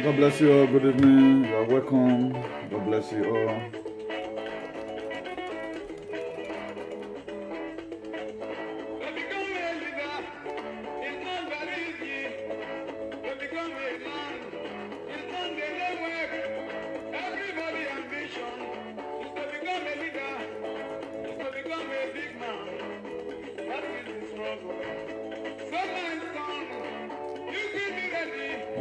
God bless you all. Good evening. You are welcome. God bless you all.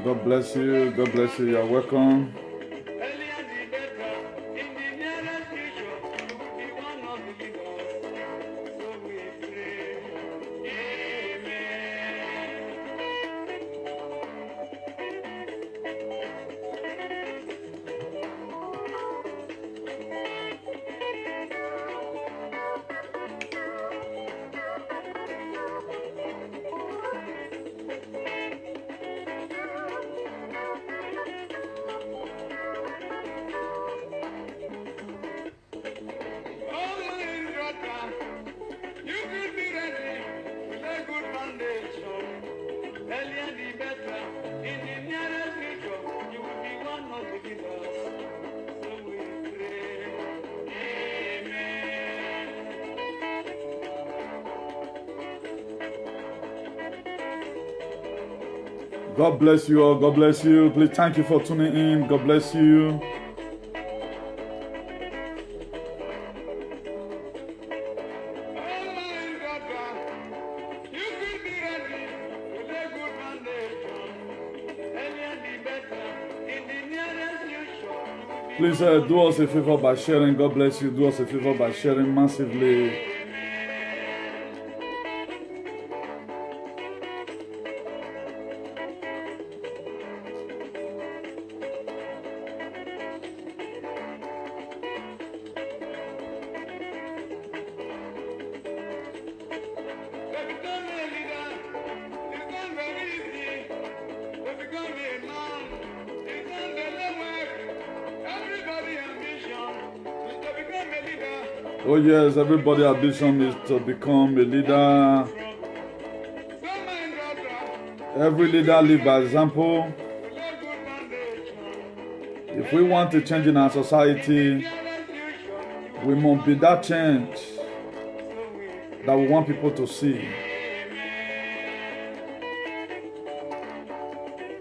God bless you. God bless you. You are welcome. God bless you all. God bless you. Please thank you for tuning in. God bless you. Please do us a favor by sharing. God bless you. Do us a favor by sharing massively. Oh yes, everybody's ambition is to become a leader. Every leader lives by example. If we want to change in our society, we must be that change that we want people to see.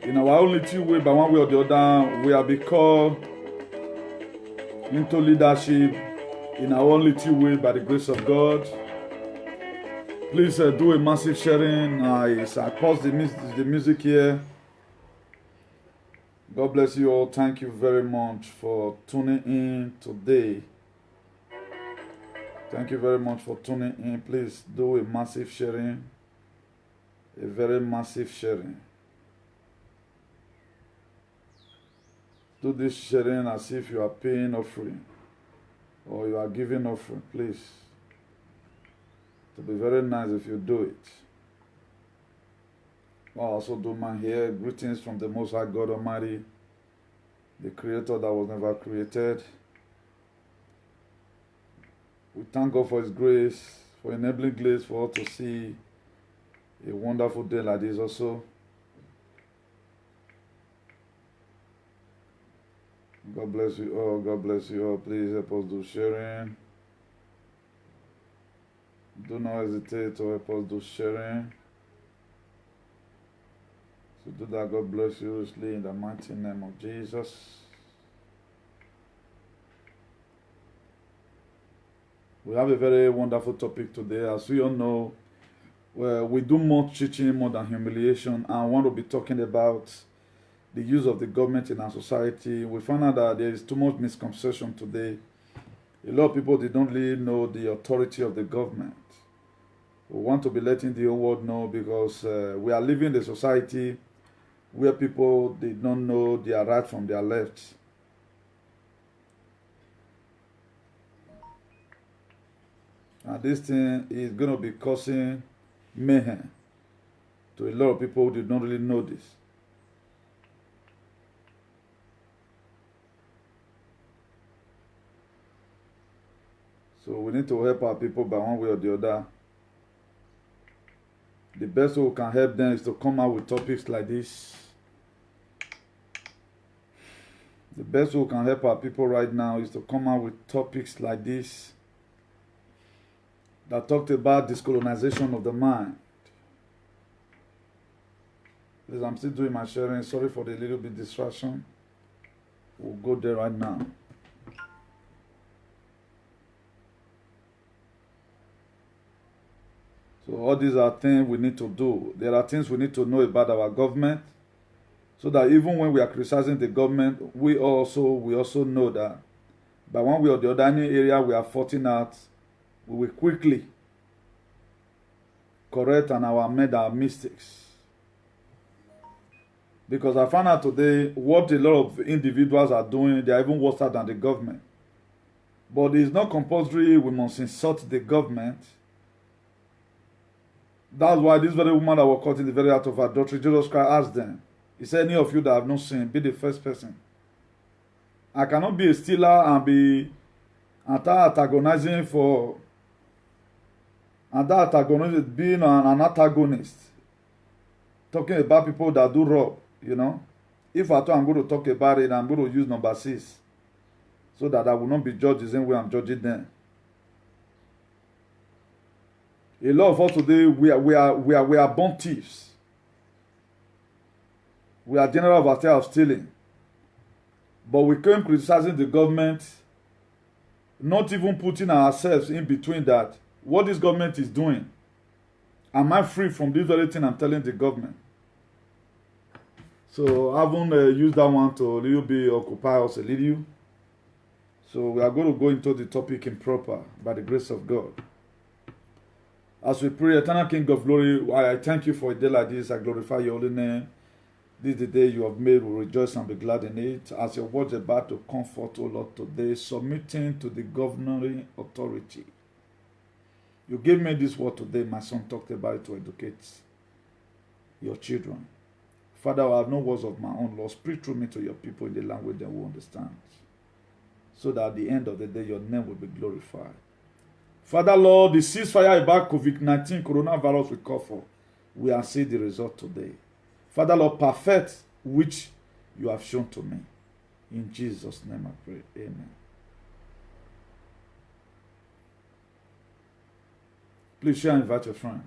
In our only two ways, by one way or the other, we have been called into leadership in our only two ways by the grace of God. Please do a massive sharing. I pause the music here. God bless you all. Thank you very much for tuning in today. Thank you very much for tuning in. Please do a massive sharing. A very massive sharing. Do this sharing as if you are paying offering or you are giving offering. Please. It will be very nice if you do it. I also do my hair. Greetings from the Most High God Almighty, the Creator that was never created. We thank God for His grace, for enabling grace for us to see a wonderful day like this also. God bless you all. God bless you all. Please help us do sharing. Do not hesitate to help us do sharing. So do that. God bless you richly in the mighty name of Jesus. We have a very wonderful topic today. As we all know, we do more teaching more than humiliation, and I want to be talking about the use of the government in our society. We found out that there is too much misconception today. A lot of people, they don't really know the authority of the government. We want to be letting the whole world know because we are living in a society where people, they don't know their right from their left. And this thing is going to be causing mayhem to a lot of people who don't really know this. So we need to help our people by one way or the other. The best way we can help them is to come out with topics like this. The best way we can help our people right now is to come out with topics like this that talked about discolonization of the mind. Please, I'm still doing my sharing. Sorry for the little bit distraction. We'll go there right now. So all these are things we need to do. There are things we need to know about our government, so that even when we are criticizing the government, we also know that by one way or the other, any area we are faulting out, we will quickly correct and amend our mistakes. Because I found out today what a lot of individuals are doing, they are even worse than the government. But it's not compulsory we must insult the government. That's why this very woman that was caught in the very act of adultery, Jesus Christ asked them, he said, any of you that have not sinned, be the first person. I cannot be a stealer and be antagonizing for being an antagonist. Talking about people that do rob, you know. If at all I'm going to talk about it, I'm going to use number 6. So that I will not be judged the same way I'm judging them. A lot of us today, we are born thieves. We are general overseer of stealing. But we came criticizing the government, not even putting ourselves in between that. What this government is doing, am I free from this very thing I'm telling the government? So I haven't used that one to a little bit occupy us a little. So we are going to go into the topic in proper by the grace of God. As we pray, eternal King of glory, I thank you for a day like this. I glorify your holy name. This is the day you have made. We rejoice and be glad in it. As your word is about to comfort, O Lord, today, submitting to the governing authority. You gave me this word today. My son talked about it to educate your children. Father, I have no words of my own. Lord, speak through me to your people in the language they will understand. So that at the end of the day, your name will be glorified. Father, Lord, the ceasefire about COVID-19, coronavirus we call for, we are seeing the result today. Father, Lord, perfect which you have shown to me. In Jesus' name I pray. Amen. Please share and invite your friend.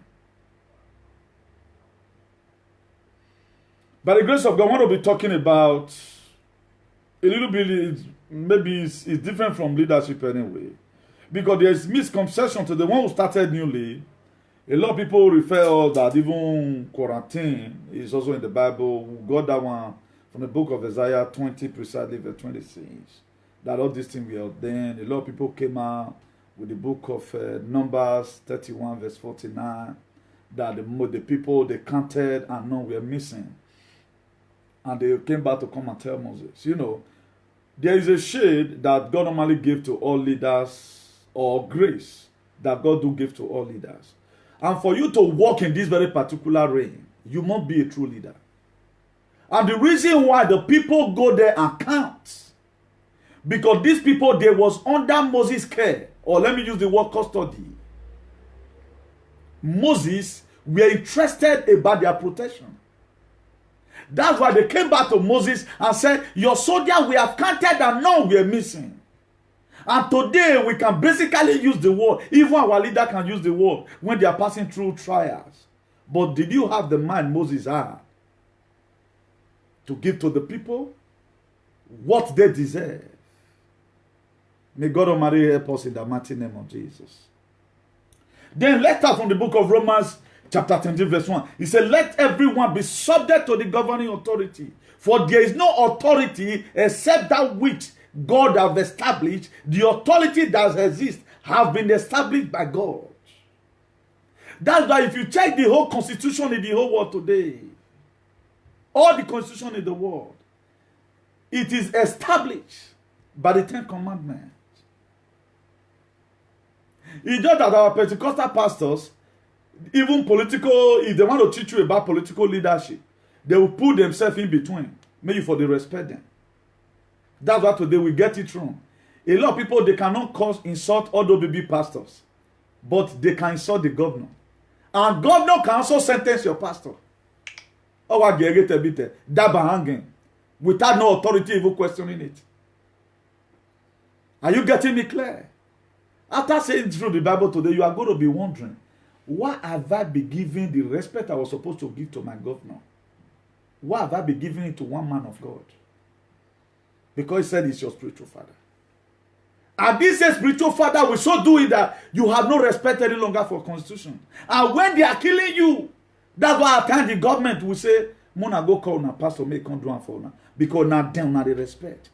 By the grace of God, I want to be talking about a little bit, maybe it's different from leadership anyway. Because there is misconception to the one who started newly. A lot of people refer that even quarantine is also in the Bible. We got that one from the book of Isaiah 20, precisely verse 26. That all these things were ordained. A lot of people came out with the book of Numbers 31, verse 49. That the people they counted and none were missing. And they came back to come and tell Moses. You know, there is a shade that God normally gives to all leaders, or grace that God do give to all leaders. And for you to walk in this very particular reign, you must be a true leader. And the reason why the people go there and count, because these people, they was under Moses' care, or let me use the word custody. Moses were interested about their protection. That's why they came back to Moses and said, your soldiers we have counted and none were missing. And today we can basically use the word. Even our leader can use the word when they are passing through trials. But did you have the mind Moses had to give to the people what they deserve? May God Almighty help us in the mighty name of Jesus. Then let's start from the book of Romans chapter 20 verse 1. He said, let everyone be subject to the governing authority. For there is no authority except that which God have established. The authority that exists have been established by God. That's why if you check the whole constitution in the whole world today, all the constitution in the world, it is established by the 10 Commandments. It's just that our Pentecostal pastors, even political, if they want to teach you about political leadership, they will put themselves in between, maybe for the respect them. That's why today we get it wrong. A lot of people, they cannot insult all those baby pastors, but they can insult the governor. And governor can also sentence your pastor. Or what get a bit daba hanging without no authority even questioning it. Are you getting me clear? After saying through the Bible today, you are going to be wondering, why have I been giving the respect I was supposed to give to my governor? Why have I been giving it to one man of God? Because he said he's your spiritual father. And this spiritual father will so do it that you have no respect any longer for constitution. And when they are killing you, that's why at times the government will say, Mona go call na pastor, make come do one for now. Because now them not the respect.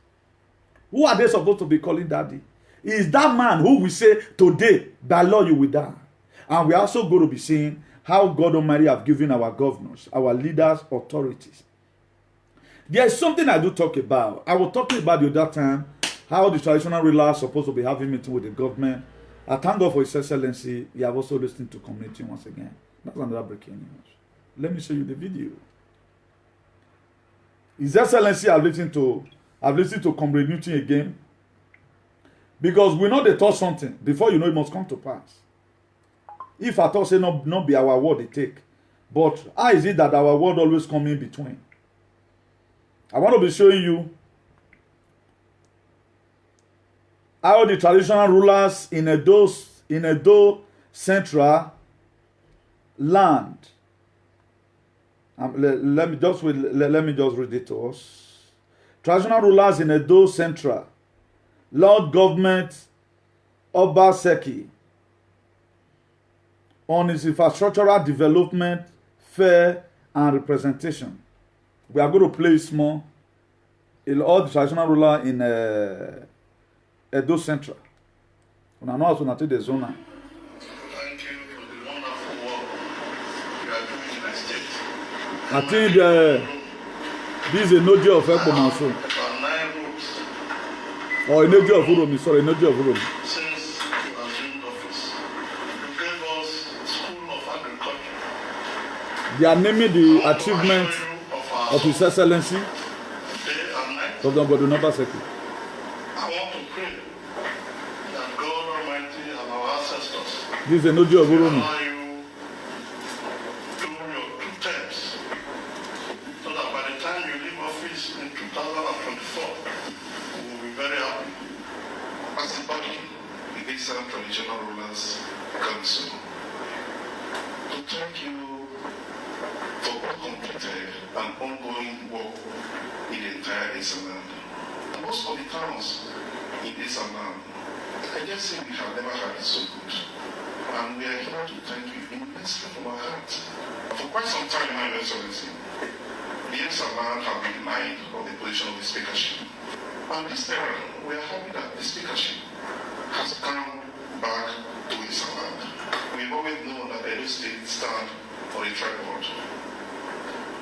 Who are they supposed to be calling daddy? Is that man who will say, today, by law you will die. And we are also going to be seeing how God Almighty have given our governors, our leaders, authorities. There is something I do talk about. I was talking about the other time, how the traditional rulers are supposed to be having meeting with the government. I thank God for His Excellency. You have also listened to community once again. That's another breaking news. Let me show you the video. His Excellency I've listened to Comrade Newton again. Because we know they thought something. Before you know it must come to pass. If I thought say not be our word they take. But how is it that our word always come in between? I want to be showing you how the traditional rulers in Edo Central land. Let me just read it to us. Traditional rulers in Edo Central, Lord Government Obaseki, on its infrastructural development, fair and representation. We are going to play small. All the traditional ruler in Edo Central. Una know how to take the zone. Thank you for the wonderful work you are doing in the state. I think this is a no job of Ekpomanso. 9 roads. Or a no job of Uromi. Sorry, no job of Uromi. Since you assumed office, you gave us School of Agriculture. They are naming the achievement of His Excellency, Day and night. Governor Godwin Obaseki. I want to pray that God Almighty and our ancestors This is a no job of Uromi. allow you do your 2 terms, so that by the time you leave office in 2024, we will be very happy. As a body, the Eastern Traditional Rulers Council, to thank you for both completed and ongoing work in the entire Eastern land. Most of the towns in Eastern land, I just say we have never had it so good. And we are here to thank you immensely from our heart. For quite some time, my Excellency, the Eastern land have been denied of the position of the speakership. And this time, we are happy that the speakership has come back to Eastern land. We've always known that Edo State stands for a tripod,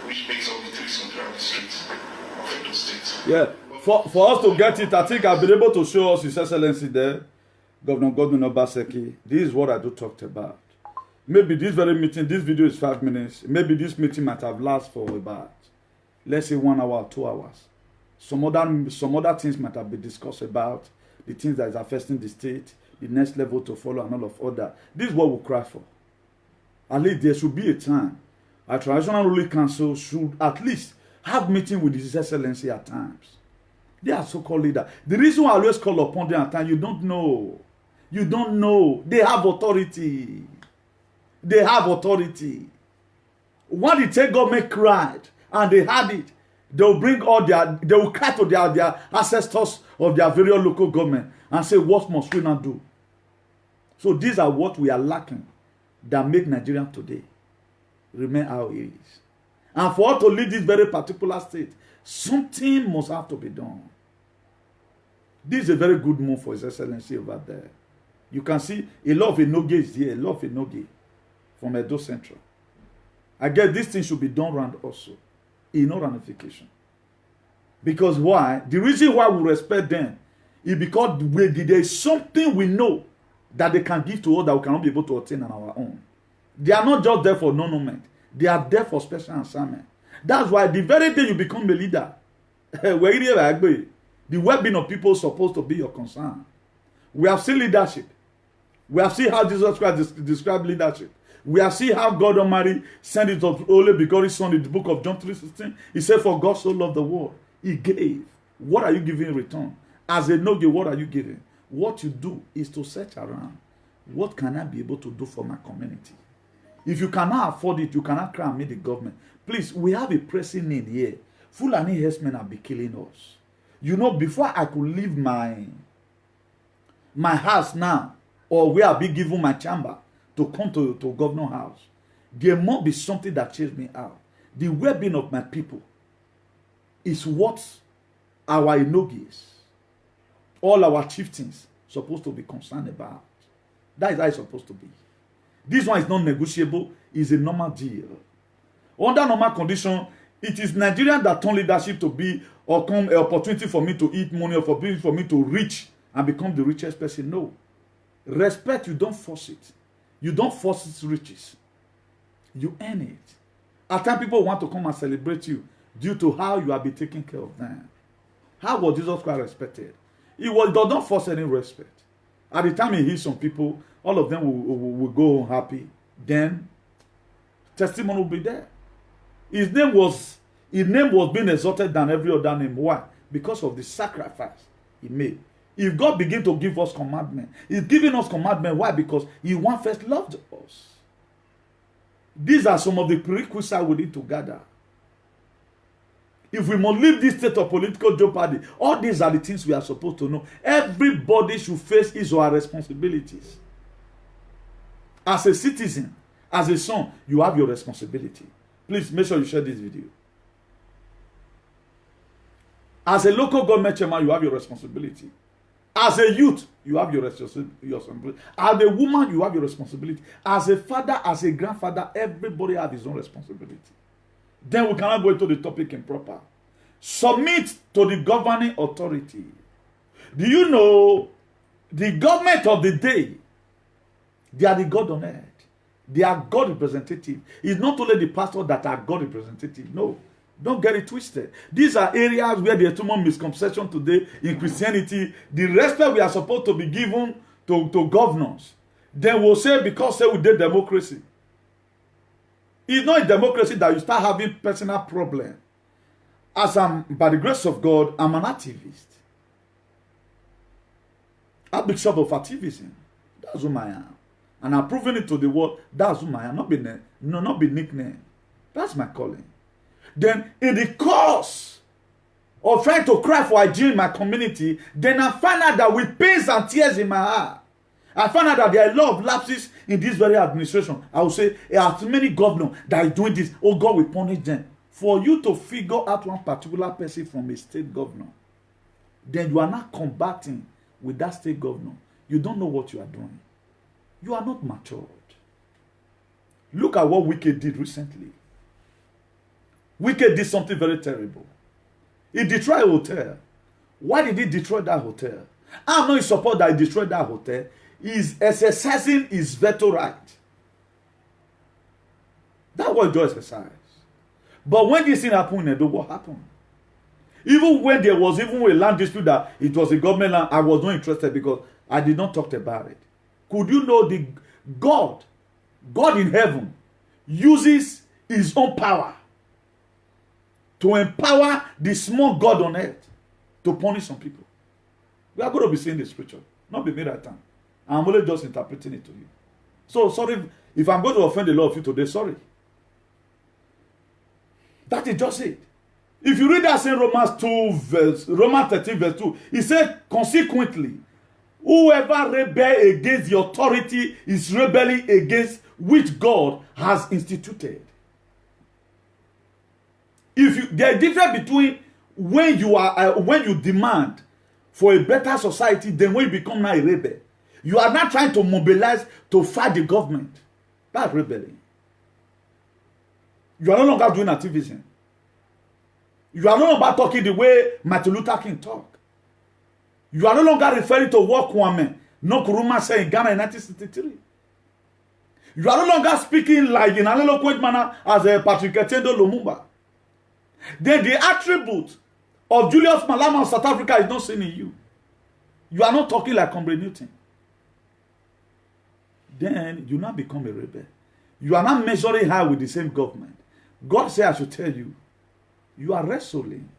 which makes up the 3 central districts of Edo State. Yeah. For us to get it, I think I've been able to show us His Excellency there, Governor Godwin Obaseki. This is what I do talked about. Maybe this very meeting, this video is 5 minutes. Maybe this meeting might have lasted for about, let's say 1 hour, 2 hours. Some other things might have been discussed about, the things that is affecting the state, the next level to follow and all of other. This is what we cry for. At least there should be a time. A traditional ruling council should at least have meeting with His Excellency at times. They are so-called leaders. The reason why I always call upon them at times, you don't know. You don't know. They have authority. They have authority. When the state government cried and they had it, they will bring all they will cry to their ancestors of their various local government and say, what must we not do? So these are what we are lacking that make Nigeria today remain how it is. And for us to lead this very particular state, something must have to be done. This is a very good move for His Excellency over there. You can see a lot of Enoge is here, a lot of Enoge from Edo Central. I guess this thing should be done around also. In no ramification. Because why? The reason why we respect them is because there is something we know that they can give to us that we cannot be able to obtain on our own. They are not just there for no moment. They are there for special assignment. That's why the very day you become a leader, the well-being of people is supposed to be your concern. We have seen leadership. We have seen how Jesus Christ described leadership. We have seen how God Almighty sent His only begotten Son in the book of John 3:16. He said, for God so loved the world, He gave. What are you giving in return? As a no-give, what are you giving? What you do is to search around. What can I be able to do for my community? If you cannot afford it, you cannot cry and meet the government. Please, we have a pressing need here. Fulani herdsmen have been killing us. You know, before I could leave my house now, or where I'll be given my chamber to come to governor house, there must be something that chased me out. The well-being of my people is what our enogis, all our chieftains, supposed to be concerned about. That is how it's supposed to be. This one is not negotiable. It's a normal deal. Under normal condition, it is Nigerian that turn leadership to be or come an opportunity for me to eat money or for me to reach and become the richest person. No. Respect, you don't force it. You don't force its riches. You earn it. At times people want to come and celebrate you due to how you have been taking care of them. How was Jesus Christ respected? He does not force any respect. At the time he heals some people, all of them will go home happy. Then testimony will be there. His name was being exalted than every other name. Why? Because of the sacrifice he made. If God begin to give us commandment, He's giving us commandment. Why? Because He once first loved us. These are some of the prerequisites we need to gather. If we must leave this state of political jeopardy, all these are the things we are supposed to know. Everybody should face his or her responsibilities. As a citizen, as a son, you have your responsibility. Please make sure you share this video. As a local government chairman, you have your responsibility. As a youth, you have your responsibility. As a woman, you have your responsibility. As a father, as a grandfather, everybody has his own responsibility. Then we cannot go into the topic improper. Submit to the governing authority. Do you know the government of the day? They are the God on earth. They are God representative. It's not only the pastor that are God representative. No. Don't get it twisted. These are areas where there is too much misconception today in Christianity. The respect we are supposed to be given to governors. Then we'll say because we did democracy. It's not a democracy that you start having personal problem. As by the grace of God, I'm an activist. I'm bishop of activism. That's who I am. And I'm proving it to the world. That's who I am. Not be nickname. That's my calling. Then in the course of trying to cry for hygiene in my community, then I find out that with pains and tears in my heart, I find out that there are a lot of lapses in this very administration. I will say, there are too many governors that are doing this. Oh, God will punish them. For you to figure out one particular person from a state governor, then you are not combating with that state governor. You don't know what you are doing. You are not matured. Look at what Wike did recently. Wike did something very terrible. He destroyed a hotel. Why did he destroy that hotel? I'm not in support that he destroyed that hotel. He's exercising his veto right. That's what he does exercise. But when this thing happened in Edo, what happened? Even when there was even a land dispute that it was a government land, I was not interested because I did not talk about it. Could you know the God in heaven uses his own power to empower the small God on earth to punish some people? We are going to be seeing the scripture, not be made at time. I'm only just interpreting it to you. So sorry if I'm going to offend a lot of you today. Sorry. That is just it. If you read that same Romans 13 verse 2, it said, consequently, whoever rebels against the authority is rebelling against which God has instituted. There is a difference between when you demand for a better society than when you become now a rebel. You are not trying to mobilize to fight the government. That's rebelling. You are no longer doing activism. You are no longer talking the way Martin Luther King talked. You are no longer referring to what Kwame Nkrumah said in Ghana in 1963. You are no longer speaking like in an eloquent manner as Patrick Etendo Lumumba. Then the attribute of Julius Malema of South Africa is not seen in you. You are not talking like Comrade Newton. Then you now become a rebel. You are not measuring high with the same government. God said, I should tell you, you are wrestling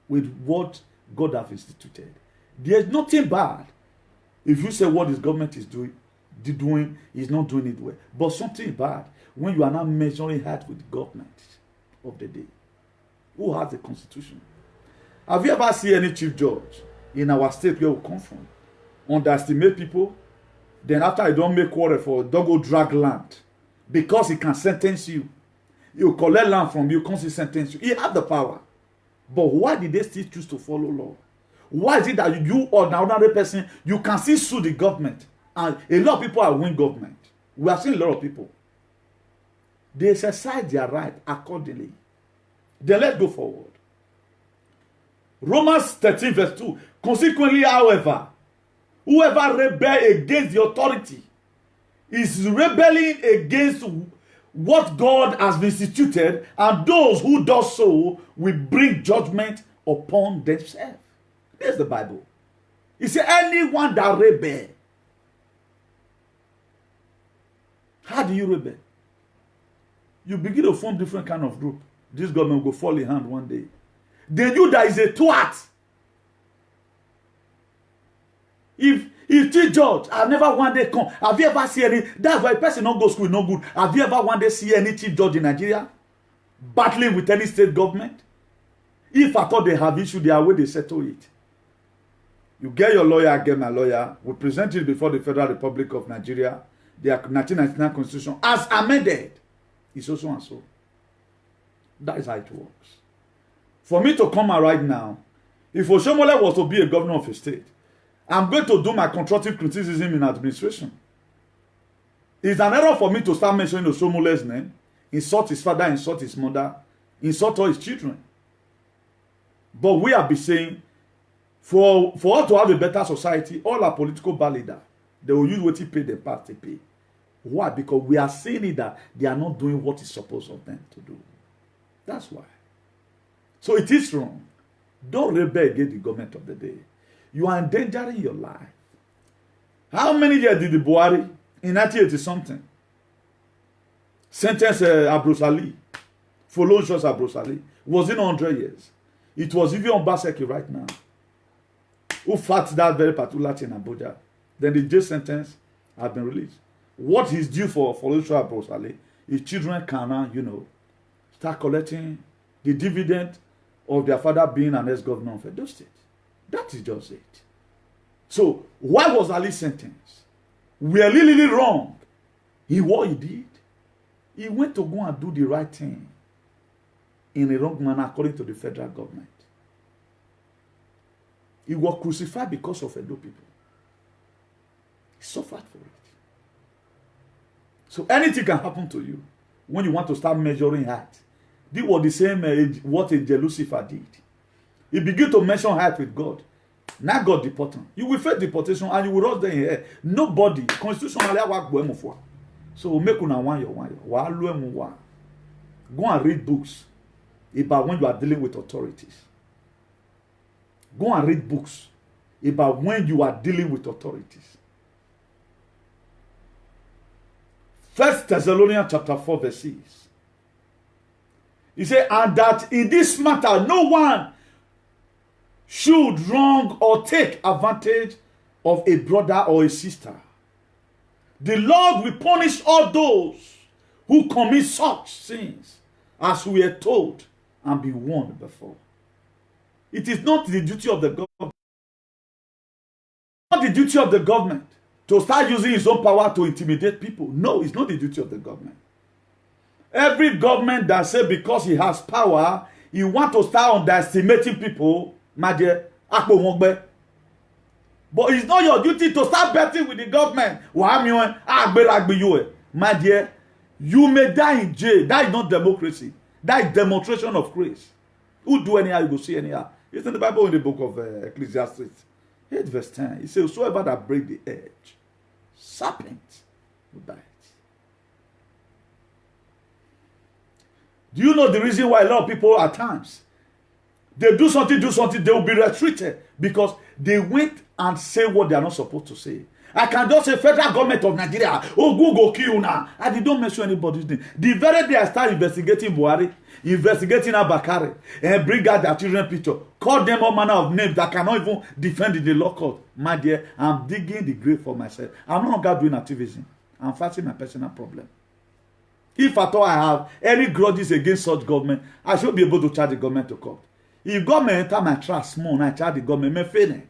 with what God has instituted. There's nothing bad if you say what this government is doing is not doing it well. But something bad when you are not measuring height with the government of the day. Who has the constitution? Have you ever seen any chief judge in our state where we come from underestimate people? Then after he don't make quarrel for, don't go drag land because he can sentence you. He'll collect land from you, can't sentence you. He have the power. But why did they still choose to follow law? Why is it that you or another person, you can still sue the government? And a lot of people are win government. We have seen a lot of people. They exercise their right accordingly. Then let's go forward. Romans 13 verse 2. Consequently, however, whoever rebels against the authority is rebelling against what God has instituted, and those who do so will bring judgment upon themselves. There's the Bible. It says anyone that rebel. How do you rebel? You begin to form different kind of group. This government will fall in hand one day. Then you that is a twat. If chief judge, I've never one day come. Have you ever seen any? That's why a person not go school, no good. Have you ever one day see any chief judge in Nigeria battling with any state government? If I thought they have issue, their way they settle it. You get your lawyer, I get my lawyer. We present it before the Federal Republic of Nigeria, the 1999 Constitution, as amended. It's also and so. That is how it works. For me to come out right now, if Oshomole was to be a governor of a state, I'm going to do my constructive criticism in administration. It's an error for me to start mentioning Oshomole's name, insult his father, insult his mother, insult all his children. But we have been saying, for us to have a better society, all our political bad leaders, they will use what he pay the part they pay. Why? Because we are seeing it that they are not doing what is supposed of them to do. That's why. So it is wrong. Don't rebel against the government of the day. You are endangering your life. How many years did the Buhari in 1980 something sentence Abrose Ali, Folosho's Abrose Ali? Was it 100 years? It was even on Baseki right now, who fought that very particular thing in Abuja. Then the jail sentence has been released. What is due for Folosho Abrose Ali? His children can now, start collecting the dividend of their father being an ex-governor of Edo State. That is just it. So, why was Ali sentenced? We are really wrong in what he did. He went to go and do the right thing in a wrong manner according to the federal government. He was crucified because of Edo people. He suffered for it. So anything can happen to you when you want to start measuring height. This was the same what Angel Lucifer did. He began to measure height with God. Now God deport him. You will face deportation and you will rot there in here. Nobody. Constitution so make una one your. Go and read books about when you are dealing with authorities. Go and read books about when you are dealing with authorities. 1 Thessalonians chapter 4 verse 6. He said, and that in this matter no one should wrong or take advantage of a brother or a sister. The Lord will punish all those who commit such sins, as we are told and be warned before. It is not the duty of the government. Not the duty of the government to start using his own power to intimidate people. No, it's not the duty of the government. Every government that says because he has power, he wants to start underestimating people, my dear, but it's not your duty to start betting with the government. My dear, you may die in jail. That is not democracy. That is demonstration of grace. Who do anyhow, you go see anyhow. It's in the Bible in the book of Ecclesiastes 8 verse 10. It says, whosoever that break the edge, serpent will bite. Do you know the reason why a lot of people at times they do something, they will be retreated because they went and say what they are not supposed to say. I can just say federal government of Nigeria. Oh, go kill you now. I did not mention anybody's name. The very day I start investigating Buhari, investigating Abakari, and bring out their children picture, call them all manner of names that cannot even defend in the law court. My dear, I'm digging the grave for myself. I'm no longer doing activism. I'm fighting my personal problem. If at all I have any grudges against such government, I should be able to charge the government to court. If government enter my trust small and I charge the government, me fail.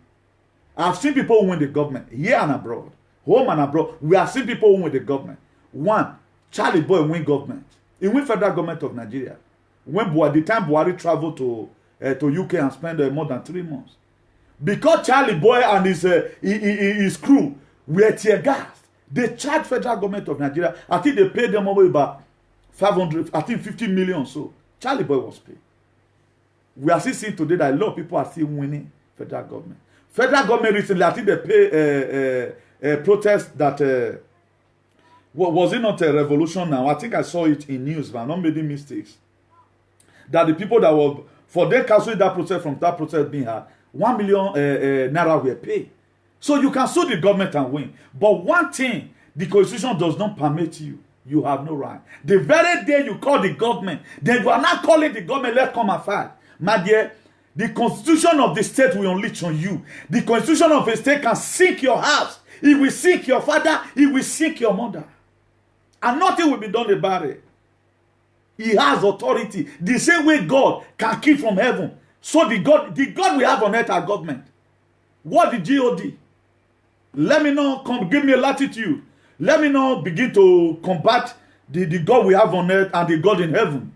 I've seen people who win the government here and abroad, home and abroad. We have seen people who win the government. One, Charlie Boy win government. He win federal government of Nigeria. When the time Buhari traveled to UK and spent more than 3 months, because Charlie Boy and his crew were tear gas. They charged federal government of Nigeria. I think they paid them over about 500, I think 50 million. So Charlie Boy was paid. We are still seeing today that a lot of people are still winning federal government. Federal government recently, I think they pay a protest that was it not a revolution now? I think I saw it in news, but I'm not making mistakes. That the people that were for them canceling that protest from that protest being had, 1 million naira were paid. So you can sue the government and win. But one thing, the constitution does not permit you. You have no right. The very day you call the government, then you are not calling the government, let's come and fight. My dear, the constitution of the state will unleash on you. The constitution of a state can sink your house. It will sink your father. It will sink your mother. And nothing will be done about it. He has authority. The same way God can keep from heaven. So the God we have on earth are government. What the God? Let me know, give me a latitude. Let me know, begin to combat the God we have on earth and the God in heaven.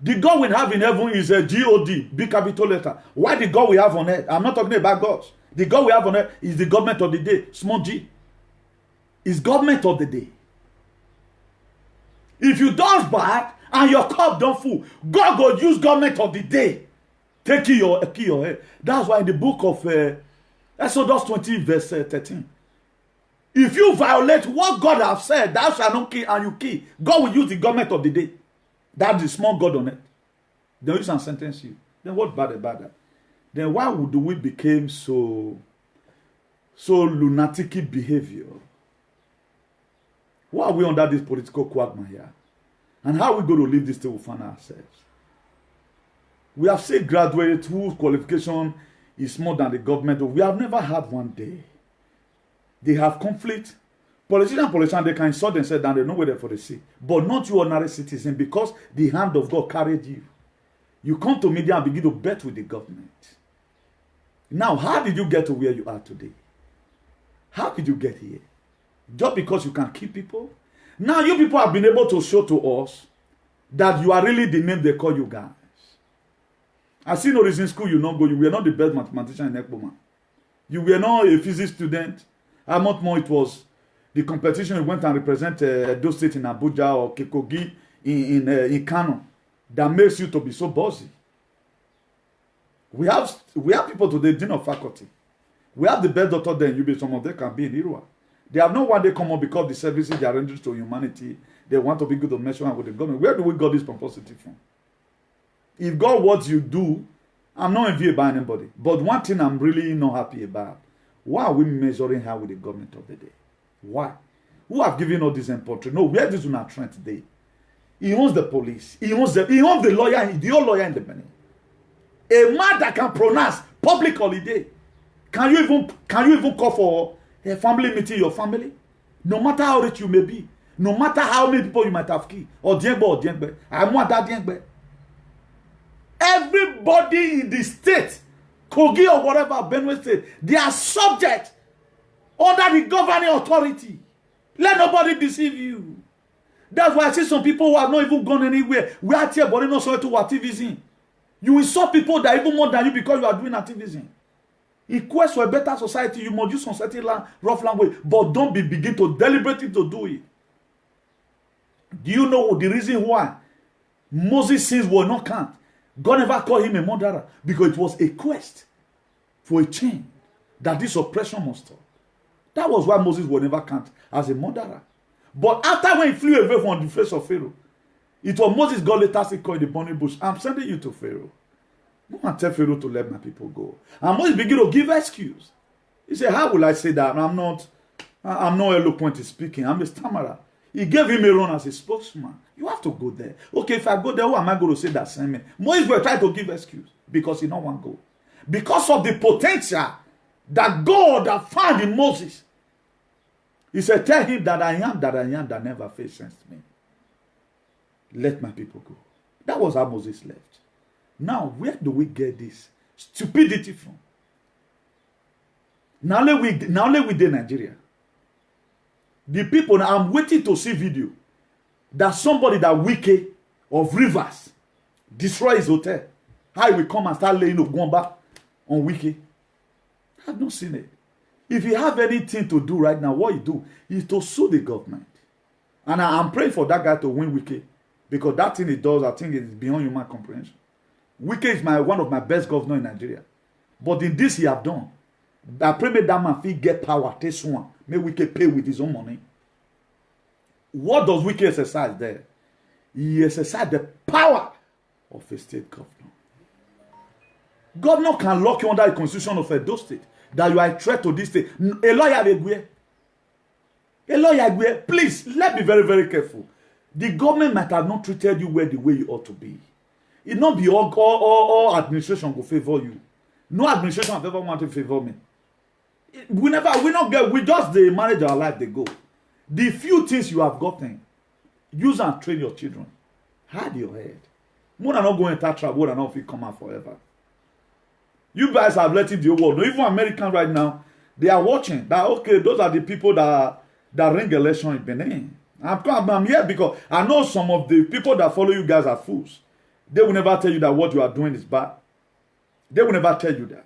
The God we have in heaven is a God, big capital letter. Why the God we have on earth? I'm not talking about gods. The God we have on earth is the government of the day, small g. It's government of the day. If you does bad and your cup don't full, God will use government of the day. Take your head. That's why in the book of Exodus 20 verse 13. If you violate what God has said, thou shalt not kill and you kill, God will use the government of the day. That's the small God on it. Then use and sentence you. Then what bad about that? Then why would we become so lunatic behavior? Why are we under this political quagmire? And how are we going to leave this till we find ourselves? We have seen graduates whose qualification is more than the government. We have never had one day. They have conflict. Politicians, they can insult themselves and they know where they're for the sea. But not you ordinary citizen, because the hand of God carried you. You come to media and begin to bet with the government. Now, how did you get to where you are today? How did you get here? Just because you can keep people? Now you people have been able to show to us that you are really the name they call you guys. I see no reason in school you not go. You were not the best mathematician in Ekpoma. You were not a physics student. How much more it was the competition you went and represent Edo State in Abuja or Kekogi in Kano that makes you to be so bossy. We have people today, dean of faculty. We have the best doctor there in UB. Some of them can be in Irua. They have no one day come up because the services they are rendering to humanity. They want to be good to measure with the government. Where do we got this pomposity from? If God what you do, I'm not envious about anybody. But one thing I'm really not happy about, why are we measuring her with the government of the day? Why? Who have given all this importance? No, where this one are trend today? He owns the police. He owns the lawyer, the old lawyer in the money. A man that can pronounce public holiday. Can you even call for a family meeting, your family? No matter how rich you may be, no matter how many people you might have killed, or Diengbe, I want that Diengbe. Everybody in the state, Kogi or whatever, Benue State, they are subject under the governing authority. Let nobody deceive you. That's why I see some people who have not even gone anywhere. We are here, but not so to activism. You insult people that are even more than you because you are doing activism. In quest for a better society, you must use some certain rough language, but don't begin to deliberately to do it. Do you know the reason why Moses' sins were not counted? God never called him a murderer because it was a quest for a change that this oppression must stop. That was why Moses was never counted as a murderer. But after when he flew away from the face of Pharaoh, it was Moses God later called in the burning bush. I'm sending you to Pharaoh. Go and tell Pharaoh to let my people go. And Moses began to give excuse. He said, how will I say that? I'm not eloquent in speaking. I'm a stammerer. He gave him a run as a spokesman. You have to go there. Okay, if I go there, who am I going to say that same? Moses were trying to give excuse because he don't want to go. Because of the potential that God had found in Moses. He said, tell him that I am that never faced me. Let my people go. That was how Moses left. Now, where do we get this stupidity from? Now let we do Nigeria. The people, now I'm waiting to see video that somebody that Wike of Rivers destroy his hotel. How he will come and start laying of Gwamba on Wike. I have not seen it. If you have anything to do right now, what you do is to sue the government. And I'm praying for that guy to win Wike. Because that thing he does, I think it is beyond human comprehension. Wike is one of my best governors in Nigeria. But in this he have done. I pray make that man fit get power, take one. May Wike pay with his own money. What does Wike exercise there? He exercises the power of a state governor. Governor can lock you under the constitution of Edo State that you are a threat to this state. A lawyer, please, let's be very, very careful. The government might have not treated you well the way you ought to be. It not be all administration will favor you. No administration have ever wanted to favor me. We just they manage our life, they go. The few things you have gotten, use and train your children. Hide your head. More than not going to trouble and not come out forever. You guys have let it the world. Even Americans right now, they are watching that, okay, those are the people that ring election in Benin. I'm here because I know some of the people that follow you guys are fools. They will never tell you that what you are doing is bad. They will never tell you that.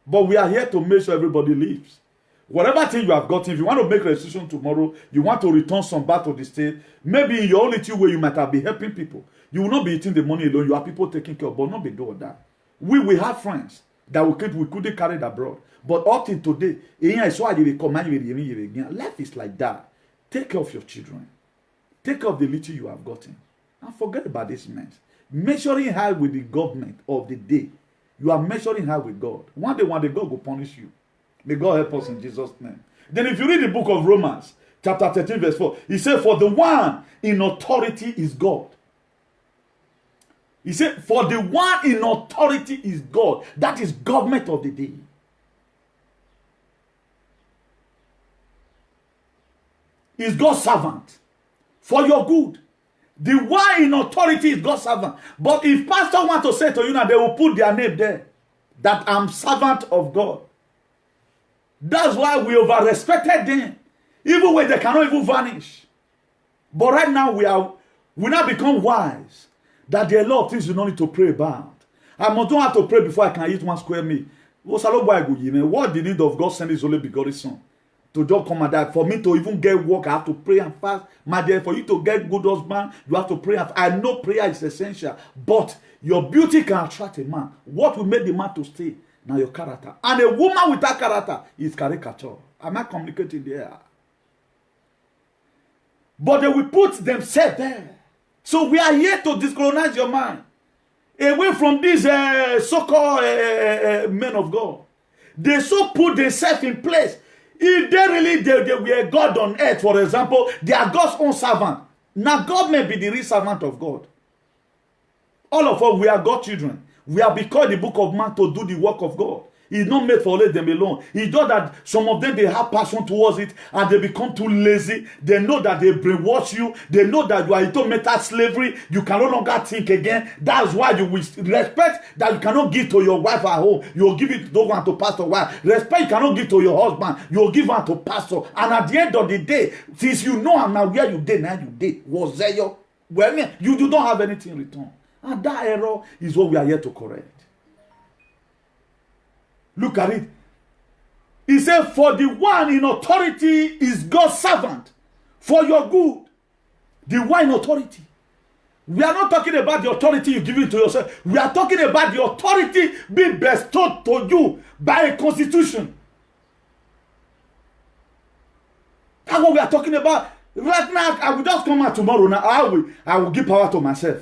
But we are here to make sure everybody lives. Whatever thing you have gotten, if you want to make a decision tomorrow, you want to return some back to the state, maybe in your only two way you might have been helping people. You will not be eating the money alone. You have people taking care of, but not be doing that. We have friends that we couldn't carry abroad. But up till today, life is like that. Take care of your children. Take care of the little you have gotten. And forget about this mess. Measuring high with the government of the day. You are measuring high with God. One day God will punish you. May God help us in Jesus' name. Then if you read the book of Romans, chapter 13, verse 4, he said, for the one in authority is God. He said, for the one in authority is God. That is government of the day. Is God's servant. For your good. The one in authority is God's servant. But if pastor want to say to you now, they will put their name there. That I'm servant of God. That's why we over-respected them. Even when they cannot even vanish. But right now we now become wise. That there are a lot of things you don't need to pray about. I don't have to pray before I can eat one square meal. What the need of God send his only begotten son? To just come and die. For me to even get work, I have to pray and fast. My dear, for you to get good husband, you have to pray and fast. I know prayer is essential. But your beauty can attract a man. What will make the man to stay? Now your character. And a woman without character is caricature. Am I communicating there? But they will put themselves there. So we are here to discolonize your mind. Away from these so-called men of God. They so put themselves in place. If they really they were God on earth, for example, they are God's own servant. Now God may be the real servant of God. All of us, we are God's children. We are become the book of man to do the work of God. It's not made for let them alone. It's just that some of them, they have passion towards it and they become too lazy. They know that they brainwash you. They know that you are into mental slavery. You can no longer think again. That's why you will respect that you cannot give to your wife at home. You will give it to one to pastor wife. Respect you cannot give to your husband. You will give one to pastor. And at the end of the day, since you know and now where you did, now you did. Was there your well, you don't have anything in return. And that error is what we are here to correct. Look at it. He said, for the one in authority is God's servant. For your good. The one in authority. We are not talking about the authority you give it to yourself. We are talking about the authority being bestowed to you by a constitution. That's what we are talking about. Right now, I will just come out tomorrow. Now, I will give power to myself.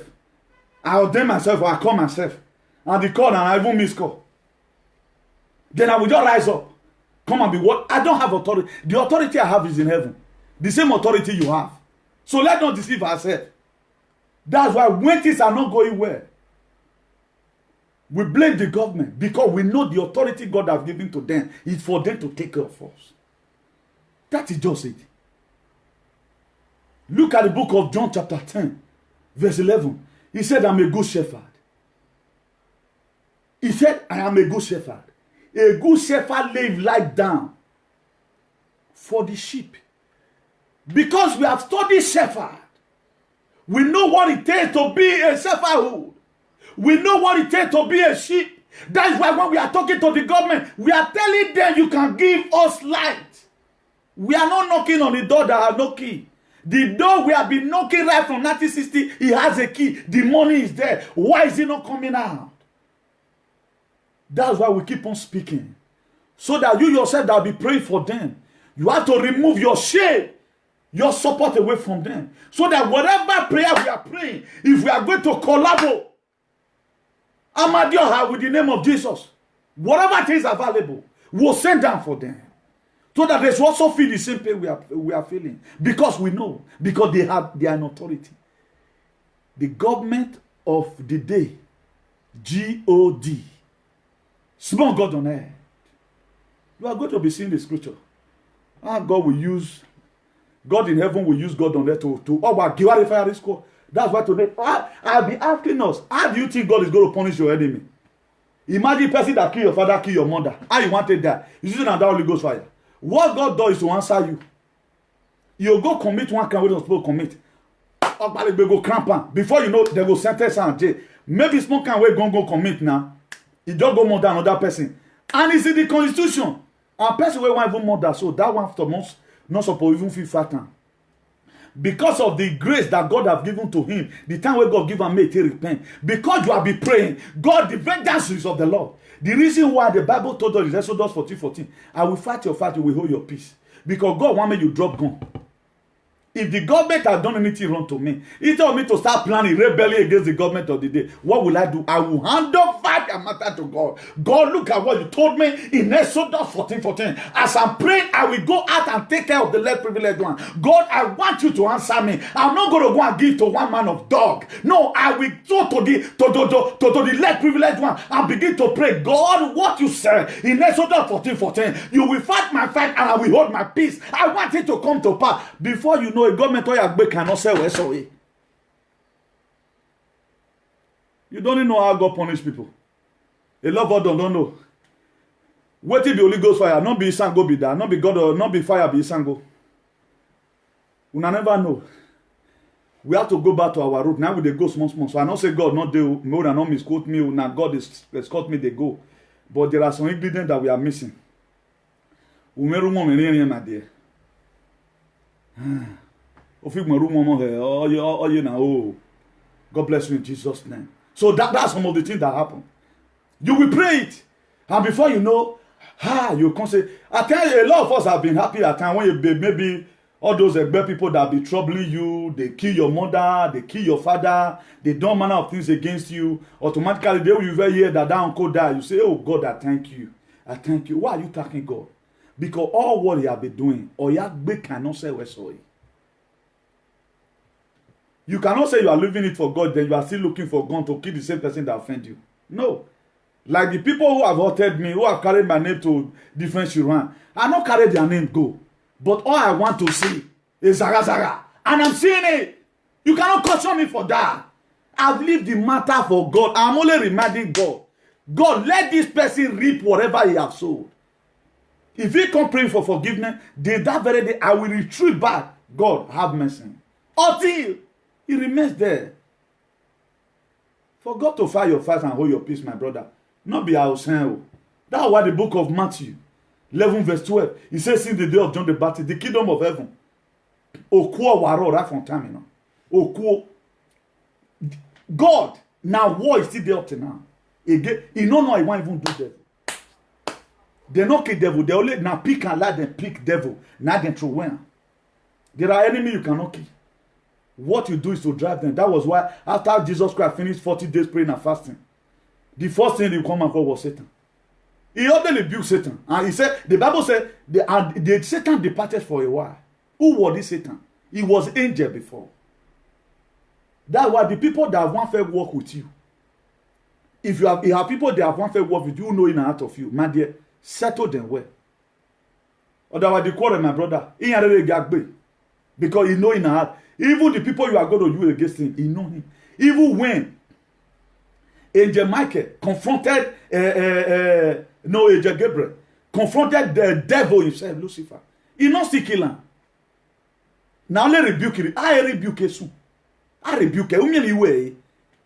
I will ordain myself or I call myself. And the call and I even miss call. Then I will just rise up. Come and be what? I don't have authority. The authority I have is in heaven. The same authority you have. So let's not deceive ourselves. That's why when things are not going well, we blame the government because we know the authority God has given to them is for them to take care of us. That is just it. Look at the book of John chapter 10, verse 11. He said, I'm a good shepherd. He said, I am a good shepherd. A good shepherd lays life down for the sheep. Because we have studied shepherd, we know what it takes to be a shepherdhood. We know what it takes to be a sheep. That's why when we are talking to the government, we are telling them you can give us light. We are not knocking on the door that has no key. The door we have been knocking right from 1960, it has a key. The money is there. Why is it not coming out? That's why we keep on speaking. So that you yourself that will be praying for them, you have to remove your shame, your support away from them. So that whatever prayer we are praying, if we are going to collaborate, Amadioha with the name of Jesus, whatever is available, we'll send down for them. So that they should also feel the same pain we are feeling. Because we know. Because they are an authority. The government of the day, G-O-D, small God on earth. You are going to be seeing the scripture. God will use, God in heaven will use God on earth to that's why today, I'll be asking us, how do you think God is going to punish your enemy? Imagine a person that kill your father, kill your mother. How you want to die? You see that Holy Ghost fire. What God does is to answer you. You go commit one crime we don't supposed to commit. Go cramp. Before you know, they will sentence and jail. Maybe small can we go commit now. He don't go more than another person. And it's in the constitution. And person will want even more than so. That one after months, not supposed to even feel fat. Because of the grace that God have given to him, the time where God give and make he repent. Because you have been praying, God, the vengeance is of the Lord. The reason why the Bible told us in Exodus 14:14, I will fight your fight, you will hold your peace. Because God want me you drop gun. If the government has done anything wrong to me, he told me to start planning rebellion against the government of the day. What will I do? I will handle fight and matter to God. God, look at what you told me in Exodus 14:14. As I'm praying, I will go out and take care of the less privileged one. God, I want you to answer me. I'm not going to go and give to one man of dog. No, I will go to the less privileged one and begin to pray. God, what you said in Exodus 14:14, you will fight my fight and I will hold my peace. I want it to come to pass. Before you know, a government cannot sell SOA. You don't even know how God punish people. A lot of them don't know. Wait till the Holy Ghost fire, not be Isango be that, not be God or not be fire be Isango. We never know. We have to go back to our root. Now we they go small. So I don't say God not do more than not misquote me. Now God is escort me, they go. But there are some ingredients that we are missing. My dear. God bless you in Jesus' name. So that's some of the things that happen. You will pray it, and before you know, you can say, I tell you, a lot of us have been happy at times when you maybe all those bad people that be troubling you, they kill your mother, they kill your father, they do all manner of things against you. Automatically, they will even hear that uncle died. You say, oh God, I thank you. I thank you. Why are you thanking God? Because all what he have been doing, or Yahweh cannot say we're sorry. You cannot say you are leaving it for God, then you are still looking for God to kill the same person that offend you. No. Like the people who have hurted me, who have carried my name to different children, I not carry their name go. But all I want to see is Zaga Zaga. And I'm seeing it. You cannot caution me for that. I've lived the matter for God. I'm only reminding God. God, let this person reap whatever he has sowed. If he come praying for forgiveness, then that very day I will retreat back. God, have mercy. Until he remains there. For God to fight your fight and hold your peace, my brother. Not be our sin. That's why the book of Matthew 11 verse 12. He says, since the day of John the Baptist, the kingdom of heaven. Okuo waro right from time, you know. Okuo. God, now war is still there up to now. Again, he don't know he won't even do devil. They not kill devil. They only now pick and let them pick devil. Now they throw when. There are enemies you cannot kill. What you do is to drive them. That was why after Jesus Christ finished 40 days praying and fasting, the first thing he come and call was Satan. He only rebuked Satan. And he said, the Bible said, the Satan departed for a while. Who was this Satan? He was angel before. That were the people that want to work with you. If you have people that want to work with you, who know in and out of you, my dear, settle them well. Otherwise, the quarrel, my brother, he ain't really got big. Because he know in and out. Even the people you are going to use against him, he know him. Even when Angel Michael confronted Angel Gabriel confronted the devil himself, Lucifer. He not still kill him. Now let rebuke him. I rebuke him. I rebuke him.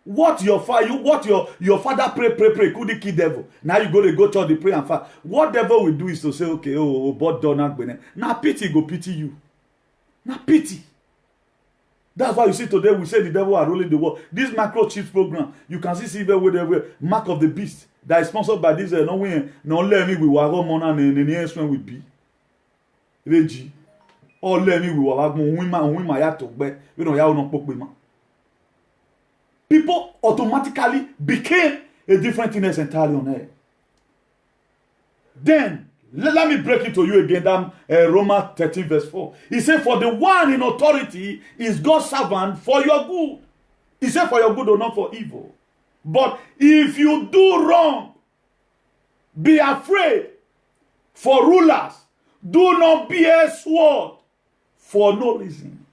What your father pray couldn't kill devil. Now you go to the pray and fast. What devil will do is to say, okay, but don't. Now pity go pity you. Now pity. That's why you see today we say the devil are ruling the world. This microchips program, you can see everywhere mark of the beast that is sponsored by this no let me we were mona when we be. Reji. Or let me we win my yato be. You know ya no poke man. People automatically became a different thing entirely on earth. Then let me break it to you again. Romans 13 verse 4. He said, for the one in authority is God's servant for your good. He said for your good or not for evil. But if you do wrong, be afraid. For rulers, do not bear sword for no reason.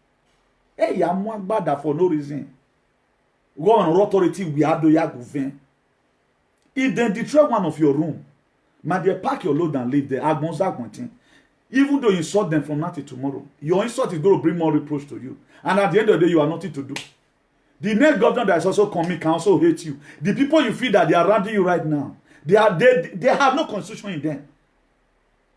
Hey, I'm one bad for no reason. Go on authority, we have to govern. If they destroy one of your room, my dear, pack your load and leave there. Even though you insult them from now till tomorrow, your insult is going to bring more reproach to you. And at the end of the day, you have nothing to do. The next governor that is also coming can also hate you. The people you feel that they are around you right now, they have no constitution in them.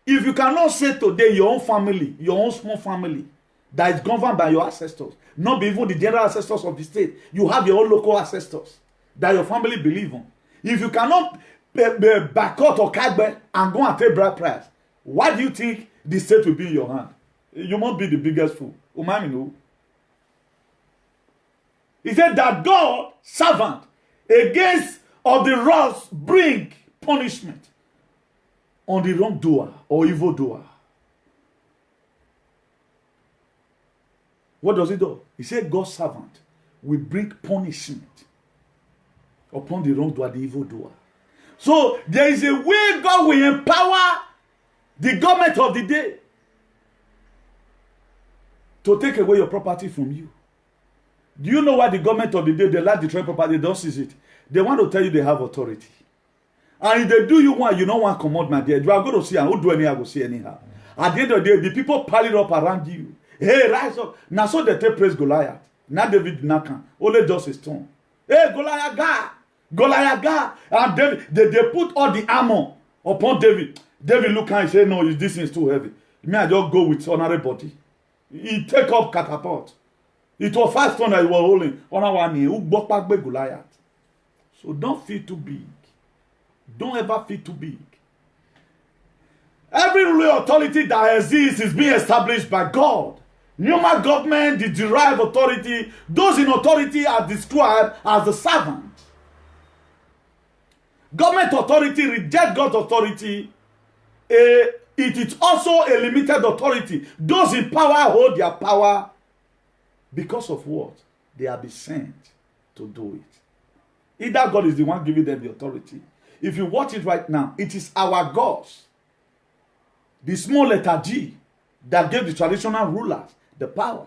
If you cannot say today your own family, your own small family, that is governed by your ancestors, not even the general ancestors of the state, you have your own local ancestors that your family believe on. If you cannot back out or cagbe and go and take bride price, why do you think the state will be in your hand? You must be the biggest fool. He said that God, servant, against of the wrath bring punishment on the wrongdoer or evildoer. What does it do? He said God's servant will bring punishment upon the wrongdoer, the evildoer. So there is a way God will empower the government of the day to take away your property from you. Do you know why the government of the day, they like to destroy property, they don't seize it? They want to tell you they have authority. And if they do you one, you don't want to command, my dear. You are going to see, and who do anyhow, go see anyhow. At the end of the day, the people piling up around you. Hey, rise up. Now so they take praise Goliath. Now David Nakan. Only just a stone. Hey, Goliath God. Goliath God. And David, they put all the armor upon David. David look and say, no, this is too heavy. Me, I just go with honorable body. He take up catapult. It was 5 stones that he was holding. Who Goliath. So don't feel too big. Don't ever feel too big. Every real authority that exists is being established by God. Human government, the derived authority, those in authority are described as the servant. Government authority reject God's authority. It is also a limited authority. Those in power hold their power because of what? They have been sent to do it. Either God is the one giving them the authority. If you watch it right now, it is our gods, the small letter G, that gave the traditional rulers the power.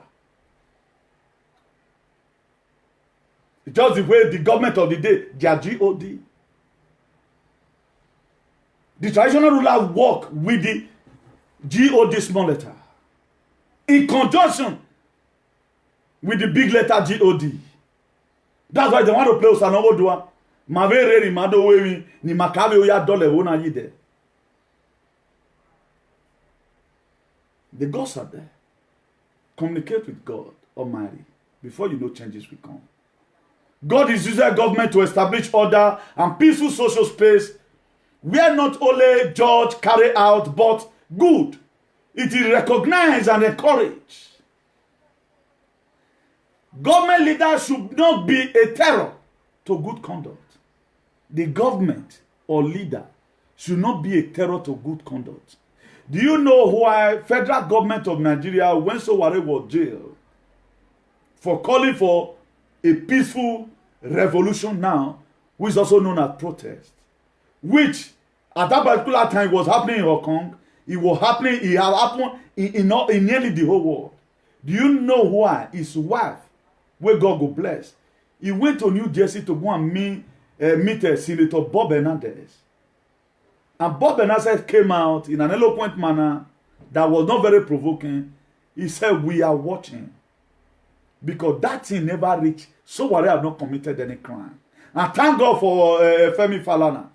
Just the way the government of the day, their God. The traditional rulers work with the God small letter in conjunction with the big letter God. That's why they want to play Osanowo Dua. Mavere mado wewi ni makabe oya dole wona yide. The gods are there. Communicate with God Almighty. Before you know, changes will come. God is using government to establish order and peaceful social space where not only judge, carry out, but good. It is recognized and encouraged. Government leaders should not be a terror to good conduct. The government or leader should not be a terror to good conduct. Do you know why federal government of Nigeria, when Sowore was jailed, for calling for a peaceful revolution now, which is also known as protest, which at that particular time was happening in Hong Kong, it had happened in nearly the whole world. Do you know why? His wife, where God go bless, he went to New Jersey to go and meet Senator Bob Hernandez. And Bob Hernandez came out in an eloquent manner that was not very provoking. He said, we are watching. Because that thing never reached. Sowore have not committed any crime. And thank God for Femi Falana,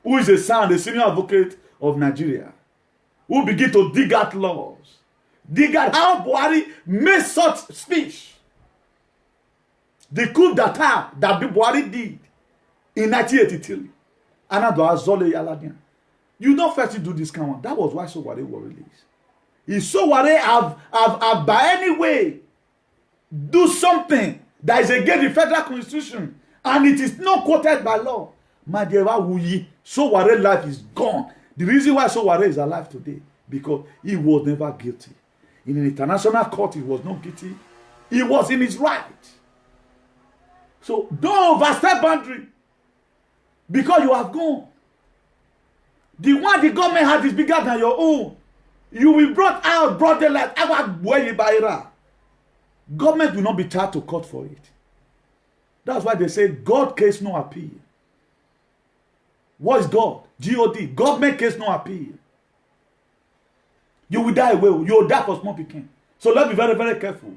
who is the senior advocate of Nigeria, who begin to dig out laws. Dig out how Buhari made such speech. The coup d'etat that Buhari did in 1983. You don't first do this kind of one. That was why Sowore was released. If Sowore have by any way do something that is against the federal constitution and it is not quoted by law, my dear, Soware's life is gone. The reason why Sowore is alive today, because he was never guilty. In an international court, he was not guilty. He was in his right. So don't overstep boundary. Because you have gone. The one the government had is bigger than your own. You will brought out, brought the light. Government will not be charged to court for it. That's why they say God case no appeal. What is God? G-O-D. Government case no appeal. You will die well. You will die for small picking. So let's be very, very careful.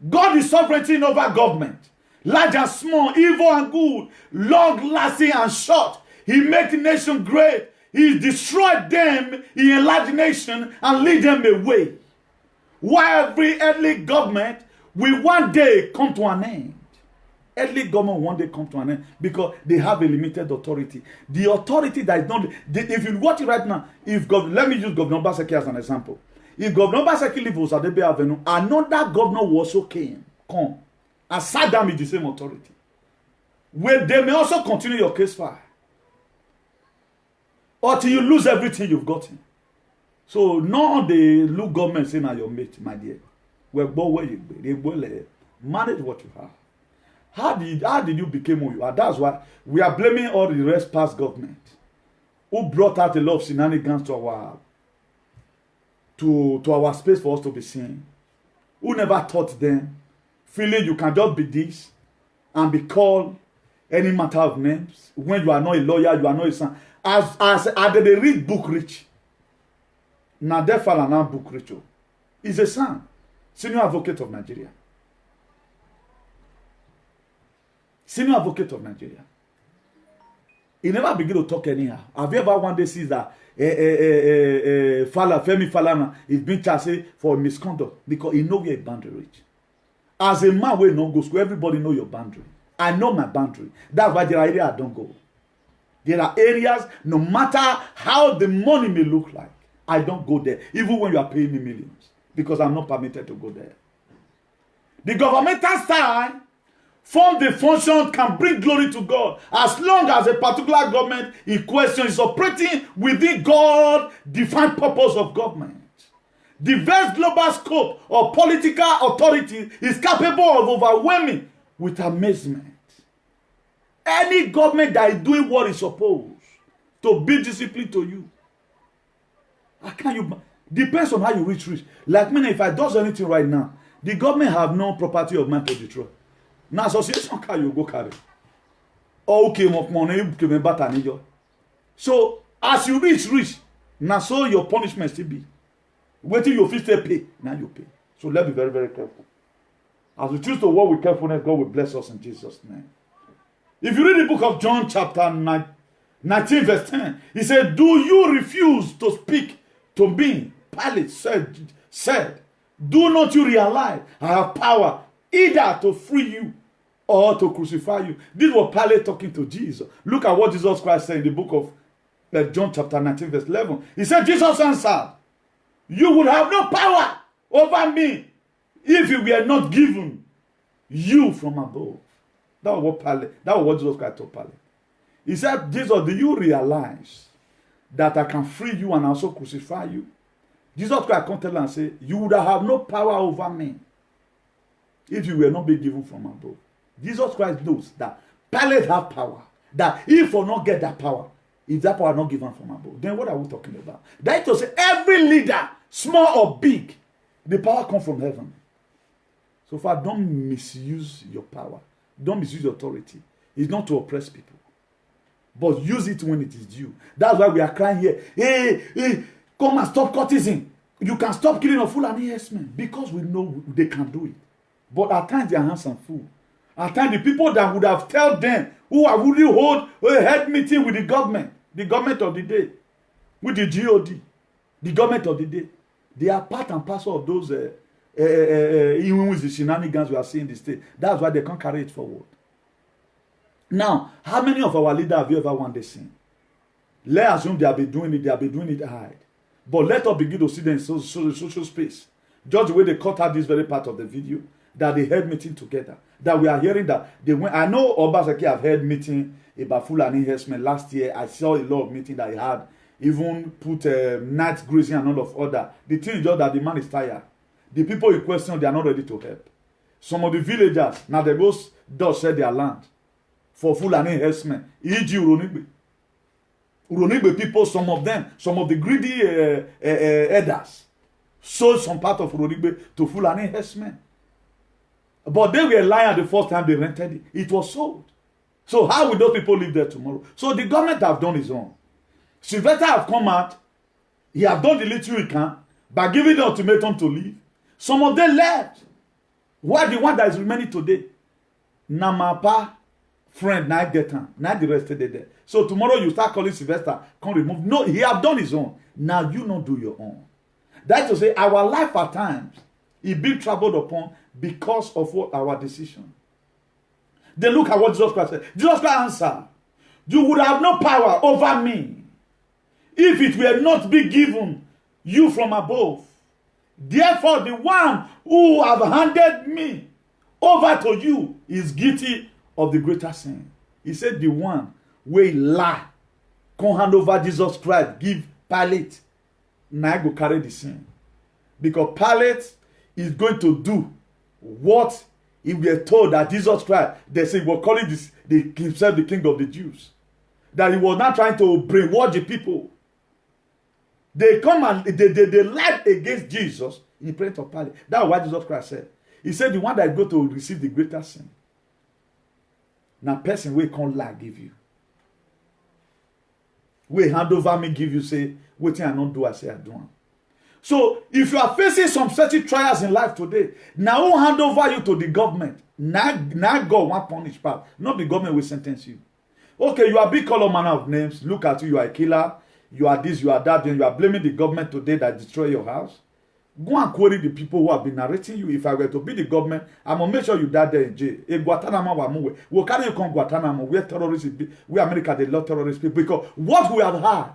God is sovereignty over government. Large and small, evil and good, long-lasting and short. He made the nation great. He destroyed them, he enlarged the nation and lead them away. Why every earthly government will one day come to an end. Earthly government one day come to an end because they have a limited authority. The authority that is not... if you watch it right now, let me use Governor Obaseki as an example. If Governor Obaseki lives at Osadebe Avenue, another governor will also come. And sat down with the same authority. Well, they may also continue your case file. Or till you lose everything you've gotten. So now the look government saying are your mate, my dear. Well, where you go. They will manage what you have. How did you become who you are? That's why we are blaming all the rest past government who brought out a lot of shenanigans to our space for us to be seen. Who never taught them, feeling you can just be this and be called any matter of names. When you are not a lawyer, you are not a son. As they read book rich. Now they fall and book rich. He's a son, senior advocate of Nigeria. Senior advocate of Nigeria. He never begin to talk anyhow. Have you ever one day seen that Femi Falana is being charged for misconduct because he know where a boundary reach? As a man wey no go school, everybody know your boundary. I know my boundary. That's why there are areas I don't go. There are areas, no matter how the money may look like, I don't go there, even when you are paying me millions, because I'm not permitted to go there. The governmental side, form the function, can bring glory to God, as long as a particular government in question is operating within God-defined purpose of government. The vast global scope of political authority is capable of overwhelming with amazement any government that is doing what is supposed to be disciplined to you. How can you? Depends on how you reach. Like me, if I do anything right now, the government have no property of mine to destroy. Now association can you go carry? Okay, money. So as you reach, now so your punishment still be. Wait till your feet say pay, now you pay. So let's be very, very careful. As we choose to walk with carefulness, God will bless us in Jesus' name. If you read the book of John chapter 19 verse 10, he said, do you refuse to speak to me? Pilate said, do not you realize I have power either to free you or to crucify you? This was Pilate talking to Jesus. Look at what Jesus Christ said in the book of John chapter 19 verse 11. He said, Jesus answered, you will have no power over me if you were not given you from above. That was what Jesus Christ told Pilate. He said, Jesus, do you realize that I can free you and also crucify you? Jesus Christ come tell and say, you would have no power over me if you were not be given from above. Jesus Christ knows that Pilate have power. That if or not get that power, if that power not given from above, then what are we talking about? That is to say, every leader, small or big, the power comes from heaven. So far, don't misuse your power. Don't misuse your authority. It's not to oppress people. But use it when it is due. That's why we are crying here. Hey, come and stop cultism. You can stop killing of Fulani herdsmen. Because we know they can do it. But at times their hands are full. At times the people that would have told them, who are really hold a head meeting with the government of the day, with the GOD, the government of the day, they are part and parcel of those even with the shenanigans we are seeing in the state. That's why they can't carry it forward. Now, how many of our leaders have you ever won this thing? Let's assume they have been doing it hide. But let us begin to see them in social space. Just the way they cut out this very part of the video, that they had meeting together. That we are hearing that they went. I know Obaseki have had meeting about Fulani herdsmen last year. I saw a lot of meeting that he had. Even put night grazing and all of other. The thing is just that the man is tired. The people in question, they are not ready to help. Some of the villagers, now they go does sell their land for Fulani herdsmen. E.g. Uronigbe people, some of the greedy elders sold some part of Uronigbe to Fulani herdsmen. But they were lying the first time they rented it. It was sold. So how will those people live there tomorrow? So the government have done his own. Sylvester have come out. He have done the little he can by giving the ultimatum to leave. Some of them left. Why the one that is remaining today? Namapa friend, now get him. Now the rest stay there. So tomorrow you start calling Sylvester, can't remove. No, he have done his own. Now you not do your own. That's to say, our life at times is being troubled upon because of what our decision. Then look at what Jesus Christ said. Jesus Christ answered, you would have no power over me if it were not be given you from above. Therefore, the one who have handed me over to you is guilty of the greater sin. He said the one will lie, come hand over Jesus Christ, give Pilate, now go carry the sin. Because Pilate is going to do what if we are told that Jesus Christ, they say, we're calling this himself the king of the Jews. That he was not trying to brainwash the people. They come and they lied against Jesus in the presence of Pilate. That's what Jesus Christ said. He said, the one that is going to receive the greater sin. Now, person will can't lie give you. We hand over me give you, say, waiting I not do, I say I do. So, if you are facing some certain trials in life today, now who hand over you to the government? Now God won't punish part. Not the government will sentence you. Okay, you are big color manner of names. Look at you, you are a killer. You are this, you are that. Then you are blaming the government today that destroy your house. Go and query the people who have been narrating you. If I were to be the government, I'm going to make sure you die there in jail. We'll carry you come Guantanamo, where terrorists, where America, they love terrorist people. Because what we have had,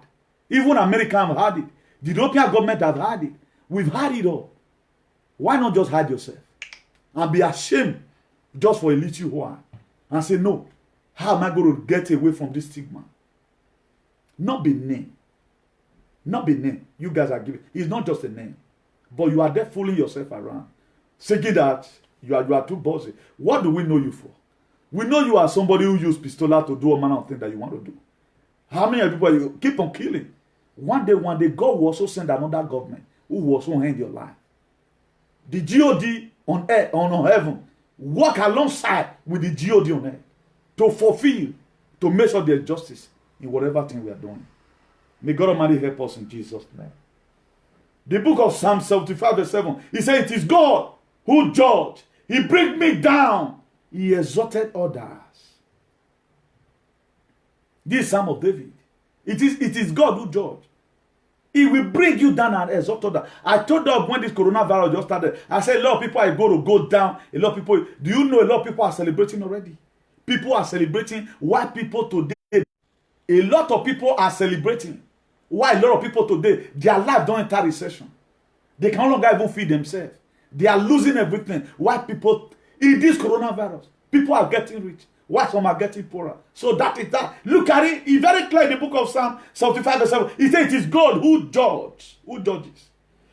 even America have had it. The European government have had it. We've had it all. Why not just hide yourself? And be ashamed just for a little while. And say, no, how am I going to get away from this stigma? Not be named. Not be named. You guys are giving. It's not just a name. But you are there fooling yourself around. Saying that you are too bossy. What do we know you for? We know you are somebody who used pistola to do a manner of thing that you want to do. How many people you keep on killing? One day, God will also send another government who will also end your life. The GOD on earth, on heaven, work alongside with the GOD on earth to fulfill, to make sure there's justice in whatever thing we are doing. May God Almighty help us in Jesus' name. The book of Psalm 75 verse 7, he said, it is God who judged. He bring me down. He exalted others. This is Psalm of David. It is God who judged. He will bring you down and exalt others. I told them when this coronavirus just started, I said a lot of people are going to go down. A lot of people, do you know a lot of people are celebrating already? People are celebrating. Why people today? A lot of people are celebrating. Why a lot of people today, their life don't enter recession. They can no longer even feed themselves. They are losing everything. Why people, in this coronavirus, people are getting rich. Why some are getting poorer? So that is that. Look at it. It's very clear in the book of Psalm 75 verse 7. He says it is God who judges.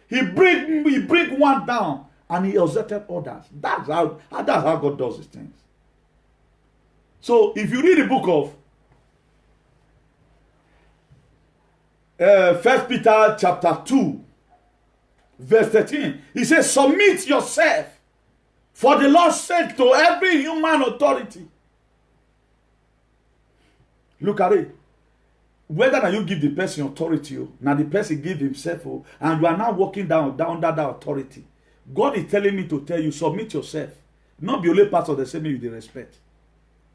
He bring one down and he exalted others. That's how God does his things. So if you read the book of 1 Peter chapter 2 verse 13, he says, submit yourself for the Lord's sake to every human authority. Look at it. Whether now you give the person authority, now the person give himself, and you are now walking down under that authority. God is telling me to tell you, submit yourself. Not be only part of the same you the respect.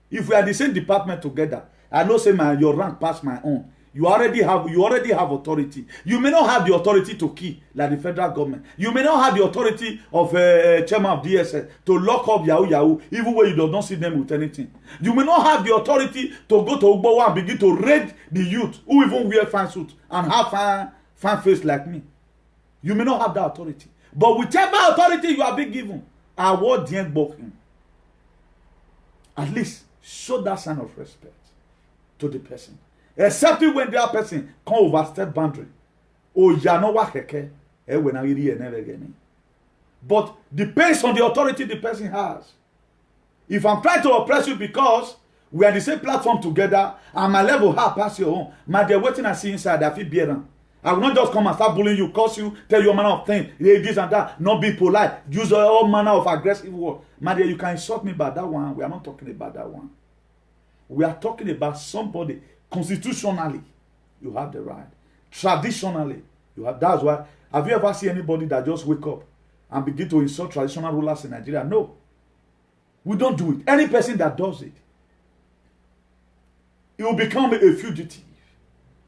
If we are the same department together, I know say your rank past my own. You already have authority. You may not have the authority to kill like the federal government. You may not have the authority of chairman of DSS to lock up Yahoo, even when you don't see them with anything. You may not have the authority to go to Ugbowa and begin to raid the youth who even wear fine suits and have fine face like me. You may not have that authority. But whichever authority you are being given, I will him. At least show that sign of respect to the person. Except when that person can overstep boundary. Oh, ya no wa keke. When I hear never again. But depends on the authority the person has. If I'm trying to oppress you because we are the same platform together and my level high pass your own, my dear, waiting and see inside, I feel better. I will not just come and start bullying you, curse you, tell you all manner of things, this and that, not be polite, use all manner of aggressive words. My dear, you can insult me about that one. We are not talking about that one. We are talking about somebody. Constitutionally, you have the right. Traditionally, you have. That's why. Have you ever seen anybody that just wake up and begin to insult traditional rulers in Nigeria? No. We don't do it. Any person that does it, he will become a fugitive.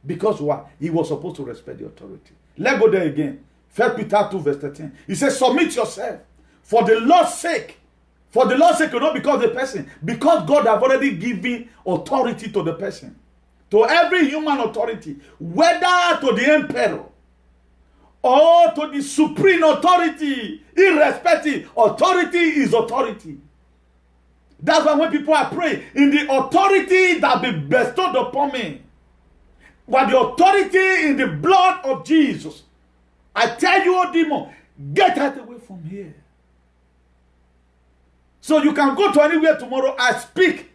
Because why? He was supposed to respect the authority. Let's go there again. 1 Peter 2 verse 13. He says, submit yourself for the Lord's sake. For the Lord's sake, not because the person. Because God have already given authority to the person. To every human authority, whether to the emperor or to the supreme authority, irrespective, authority is authority. That's why when people are praying, in the authority that be bestowed upon me, but the authority in the blood of Jesus, I tell you, O demon, get out away from here. So you can go to anywhere tomorrow. I speak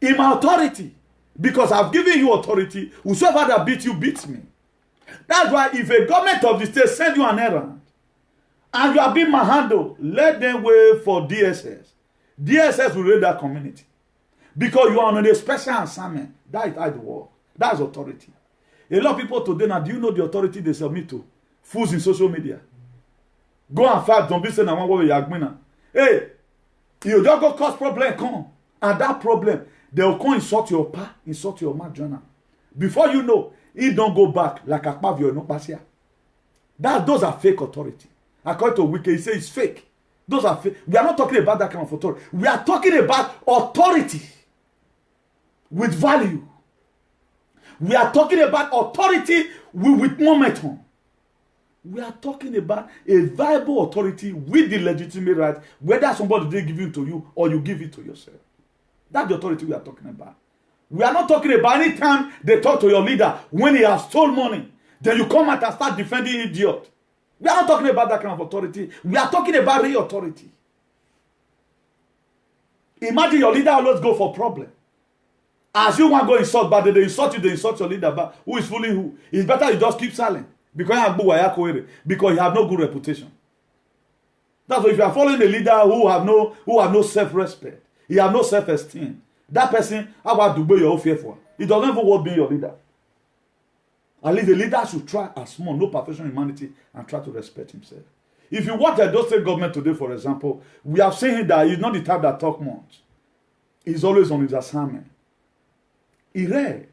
in my authority. Because I've given you authority. Whosoever that beats you, beats me. That's why if a government of the state send you an errand and you are being manhandled, let them wait for DSS. DSS will raid that community. Because you are on a special assignment. That is how it works. That's authority. A lot of people today now, do you know the authority they submit to? Fools in social media. Go and fight, don't be saying I want to go. Hey, you just go cause problem, come. And that problem, they will come insult your pa, insult your ma journal. Before you know, he don't go back like a pavio no pasia. Those are fake authority. According to Wiki, he says it's fake. Those are fake. We are not talking about that kind of authority. We are talking about authority with value. We are talking about authority with momentum. We are talking about a viable authority with the legitimate right, whether somebody they give it to you or you give it to yourself. That's the authority we are talking about. We are not talking about any time they talk to your leader when he has stolen money. Then you come out and start defending idiot. We are not talking about that kind of authority. We are talking about real authority. Imagine your leader always go for problem. As you want to go insult, but they insult you, they insult your leader. But who is fooling who? It's better you just keep silent. Because you have no good reputation. That's why if you are following a leader who have no self-respect, he have no self-esteem, that person, how about to be your fear for? He doesn't even want to be your leader. At least the leader should try as small, no perfection in humanity, and try to respect himself. If you watch the Edo State government today, for example, we have seen that he's not the type that talk much. He's always on his assignment. He read.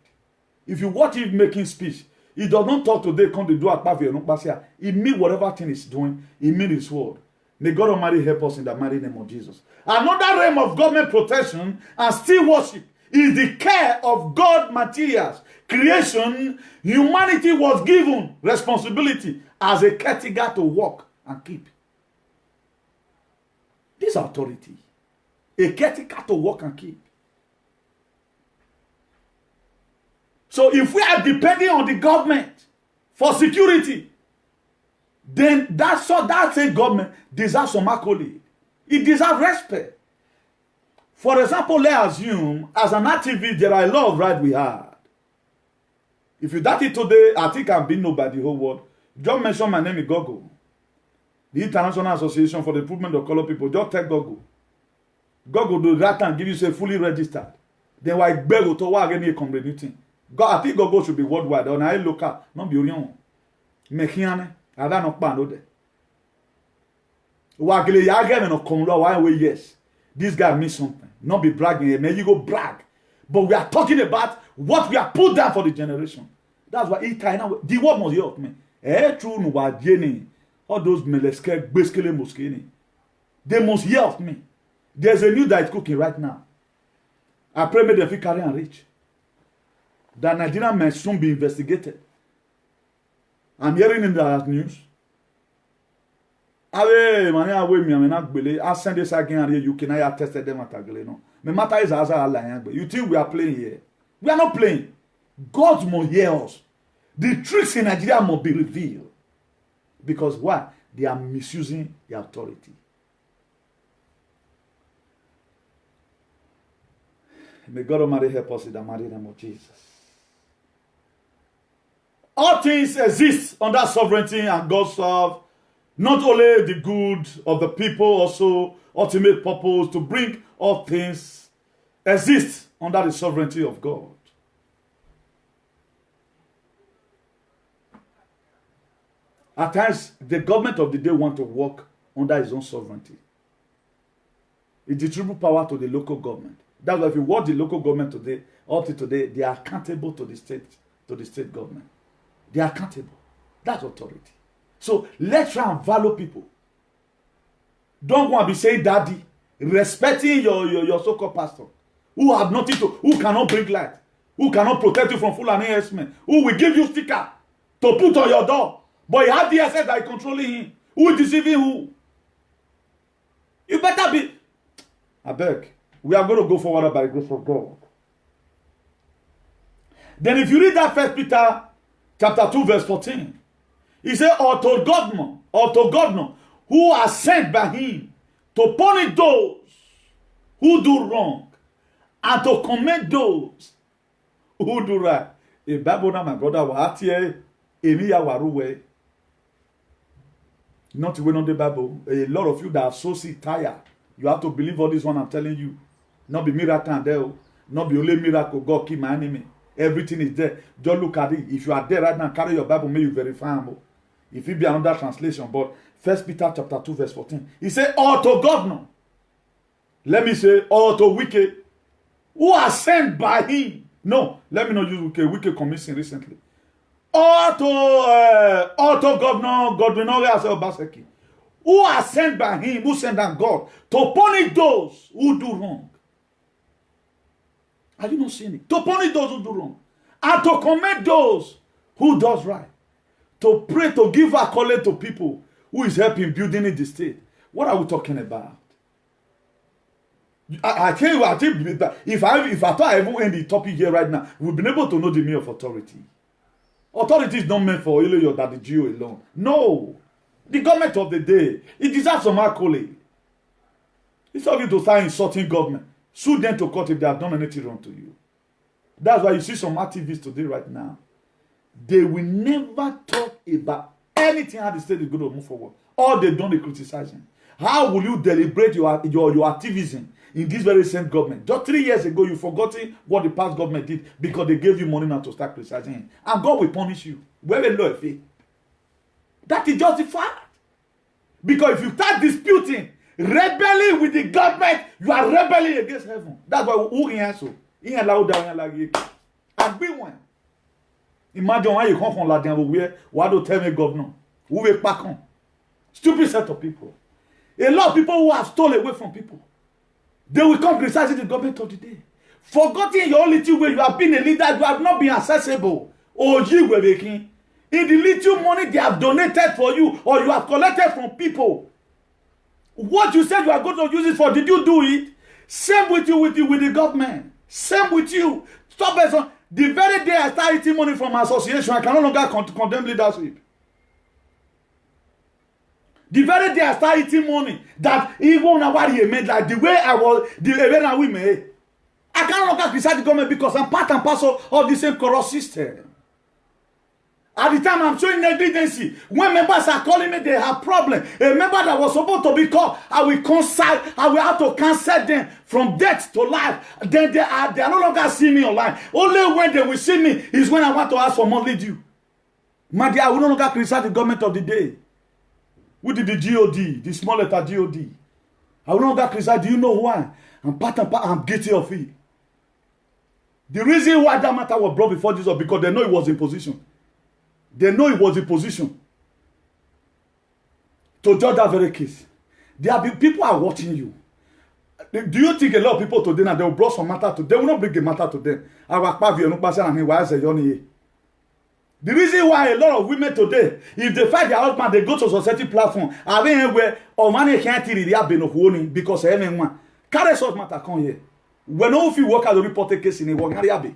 If you watch him making speech, he does not talk today, come to do at Pavia. He mean whatever thing he's doing, he mean his word. May God Almighty help us in the mighty name of Jesus. Another realm of government protection and still worship is the care of God materials. Creation, humanity was given responsibility as a caretaker to work and keep. This authority. A caretaker to work and keep. So if we are depending on the government for security, then that same government deserves some accolade. It deserves respect. For example, let's assume as an activist, there are a lot of rights we had. If you did it today, I think I've been known by the whole world. Just mention my name in Google. The International Association for the Improvement of Colored People. Just take Google. Google do that and give you say fully registered. Then why beg to work any community? I think Google should be worldwide. On a local, not be orion. Mekiane, I don't know pan ode. Wagile yagame no komlo why way yes. This guy means something. Not be bragging. Maybe you go brag. But we are talking about what we have put down for the generation. That's why the word must help me. True no wa jeni. All those meleske beskele moskeni. They must help me. There's a new that is cooking right now. I pray may they carry and reach. That Nigeria may soon be investigated. I'm hearing in the news. I send this again and you can I tested them at Agleno. The matter is as I you think we are playing here? We are not playing. God must hear us. The tricks in Nigeria must be revealed. Because why? They are misusing the authority. May God Almighty help us in the mighty name of Jesus. All things exist under sovereignty and God serve not only the good of the people, also ultimate purpose to bring all things exist under the sovereignty of God. At times, the government of the day want to work under its own sovereignty. It distributes power to the local government. That's why if you watch the local government today, up to today, they are accountable to the state government. They are accountable. That's authority. So let's try and value people. Don't want to be saying daddy, respecting your so-called pastor, who have nothing to, who cannot bring light, who cannot protect you from Fulani herdsmen, who will give you sticker to put on your door. But you have DSS that is controlling him. Who is deceiving who? You better be. I beg. We are going to go forward by the grace of God. Then if you read that 1 Peter chapter 2 verse 14, he said, or to governor, who are sent by him to punish those who do wrong and to commend those who do right. A Bible now, my brother, not even on the Bible. A lot of you that are so sick, tired. You have to believe all this one I'm telling you. Not be miracle and there. Not be only miracle. God keep my enemy. Everything is there. Just look at it. If you are there right now, carry your Bible, may you verifiable. If it be another translation, but 1 Peter chapter 2 verse 14. He said, or to governor. Let me say, or to wicked. Who are sent by him. No, let me not use wicked. Wicked commission recently. Or to governor Godwin Obaseki. Who are sent by him, who sent by God, to punish those who do wrong. Are you not seeing it? To punish those who do wrong. And to commend those who does right. To pray, to give accolade to people who is helping building in the state. What are we talking about? I tell you, if I thought I even end the topic here right now, we've been able to know the meaning of authority. Authority is not meant for your daddy Geo alone. No. The government of the day, it deserves some accolade. It's not you to start insulting government. Sue them to court if they have done anything wrong to you. That's why you see some activists today right now. They will never talk about anything how the state is going to move forward. All they don't, they criticizing. How will you deliberate your activism in this very same government? Just 3 years ago, you forgotten what the past government did because they gave you money now to start criticizing him. And God will punish you. Where will law faith? That is just the fact. Because if you start disputing, rebelling with the government, you are rebelling against heaven. That's why who can so? He allow down like and be one. Imagine why you come from Ladian where why don't tell me governor? Who will pack on? Stupid set of people. A lot of people who have stolen away from people. They will come criticizing the government of the day. Forgetting your only thing where you have been a leader, you have not been accessible. Oh, you were making. In the little money they have donated for you or you have collected from people, what you said you are going to use it for, did you do it? Same with you with the government. Same with you. Stop it. The very day I start eating money from association, I can no longer condemn leadership. The very day I start eating money, that even what he made, like the way I was, the way we made, I can no longer criticize the government because I'm part and parcel of the same corrupt system. At the time I'm showing negligence, when members are calling me, they have problem. A member that was supposed to be called, I will have to cancel them from death to life. Then they are no longer seeing me online. Only when they will see me is when I want to ask for monthly due. My dear, I will no longer criticize the government of the day. Who did the GOD, the small letter GOD? I will no longer criticize. Do you know why? I'm part and part, I'm guilty of it. The reason why that matter was brought before Jesus because they know he was in position. They know he was in position to judge that very case. People are watching you. Do you think a lot of people today now they will bring some matter to them? They will not bring a matter to them. The reason why a lot of women today, if they fight their husband, they go to society platform. I mean, where or money can't really because everyone carry such matter come here. When all of you work as a reporter case in a work, have you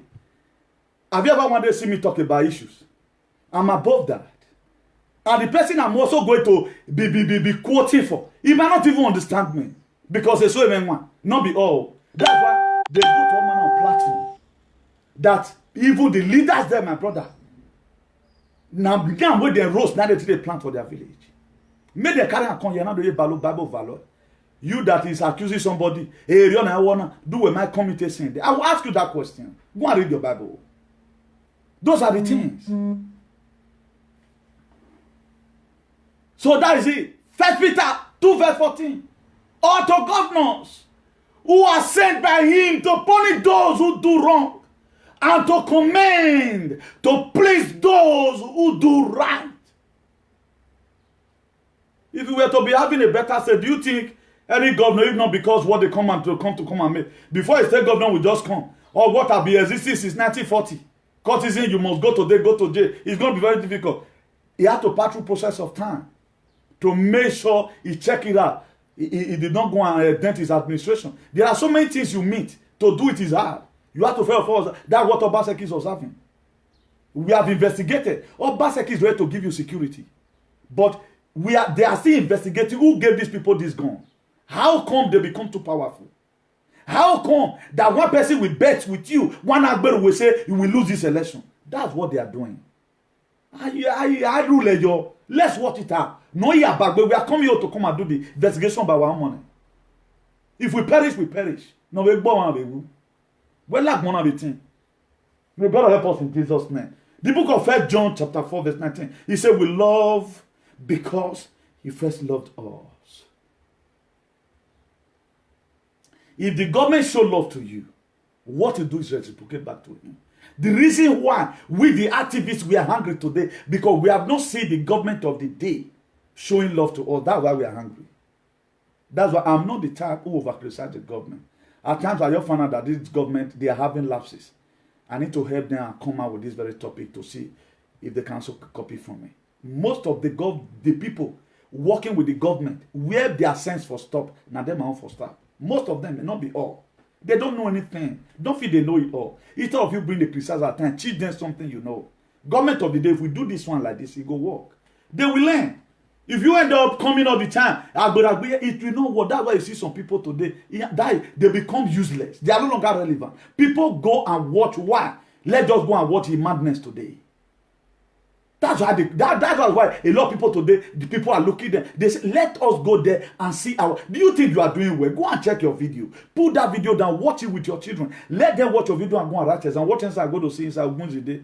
ever wanted to see me talk about issues? I'm above that. And the person I'm also going to be quoting for, he might not even understand me. Because they so even one. Not be all. That's why they go to a man on platform. That even the leaders there, my brother, now where they roast, now they plant for their village. May they carry a con, you're not doing Bible valor. You that is accusing somebody, hey, I wanna do with my committee saying. I will ask you that question. Go and read your Bible. Those are the things. So that is it. 1 Peter 2 verse 14. Or to governors who are sent by him to punish those who do wrong and to commend, to please those who do right. If you were to be having a better say, do you think any governor, if not because what they come and make, before a state governor will just come, or what have been existing since 1940, courtesan, you must go to jail. It's going to be very difficult. He had to pass through process of time to make sure he check it out. He did not go and dent his administration. There are so many things you meet. To do it is hard. You have to fail first. That's what Obaseki was having. We have investigated. Obaseki is ready to give you security. But they are still investigating who gave these people this gun. How come they become too powerful? How come that one person will bet with you, one Agberu will say you will lose this election? That's what they are doing. I rule your. Let's watch it out. No, we are coming here to come and do the investigation by our own money. If we perish, we perish. No, we go on with you. We lack one of the thing. May God help us in Jesus' name. The book of 1 John chapter 4 verse 19. He said, we love because he first loved us. If the government show love to you, what you do is reciprocate back to him. The reason why we, the activists, we are hungry today, because we have not seen the government of the day showing love to us. That's why we are hungry. That's why I'm not the type who over-criticize the government. At times, I just found out that this government, they are having lapses. I need to help them and come out with this very topic to see if they can also copy from me. Most of the people working with the government, where their sense for stop, now them are for stop. Most of them may not be all. They don't know anything. Don't feel they know it all. Instead of you bring the criticize at time, teach them something you know. Government of the day, if we do this one like this, it go work. They will learn. If you end up coming all the time, it will not work. That's why you see some people today, they become useless. They are no longer relevant. People go and watch. Why? Let's just go and watch the madness today. That's why a lot of people today, the people are looking there. They say, let us go there and see our. Do you think you are doing well? Go and check your video. Put that video down. Watch it with your children. Let them watch your video and go and write it. And what else I go to see inside Ogunjide?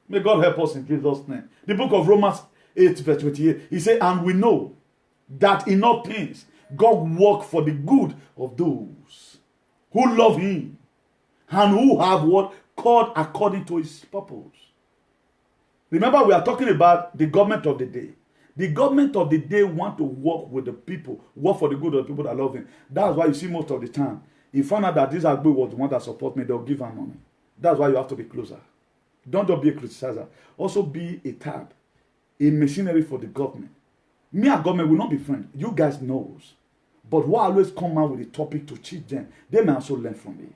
May God help us in Jesus' name. The book of Romans 8 verse 28. He said, and we know that in all things God works for the good of those who love him and who have what called according to his purpose. Remember, we are talking about the government of the day. The government of the day want to work with the people, work for the good of the people that love him. That's why you see most of the time, you find out that this Agbe was the one that support me, they'll give her money. That's why you have to be closer. Don't just be a criticizer. Also be a tab, a machinery for the government. Me and government will not be friends. You guys knows. But who always come out with a topic to cheat them, they may also learn from it.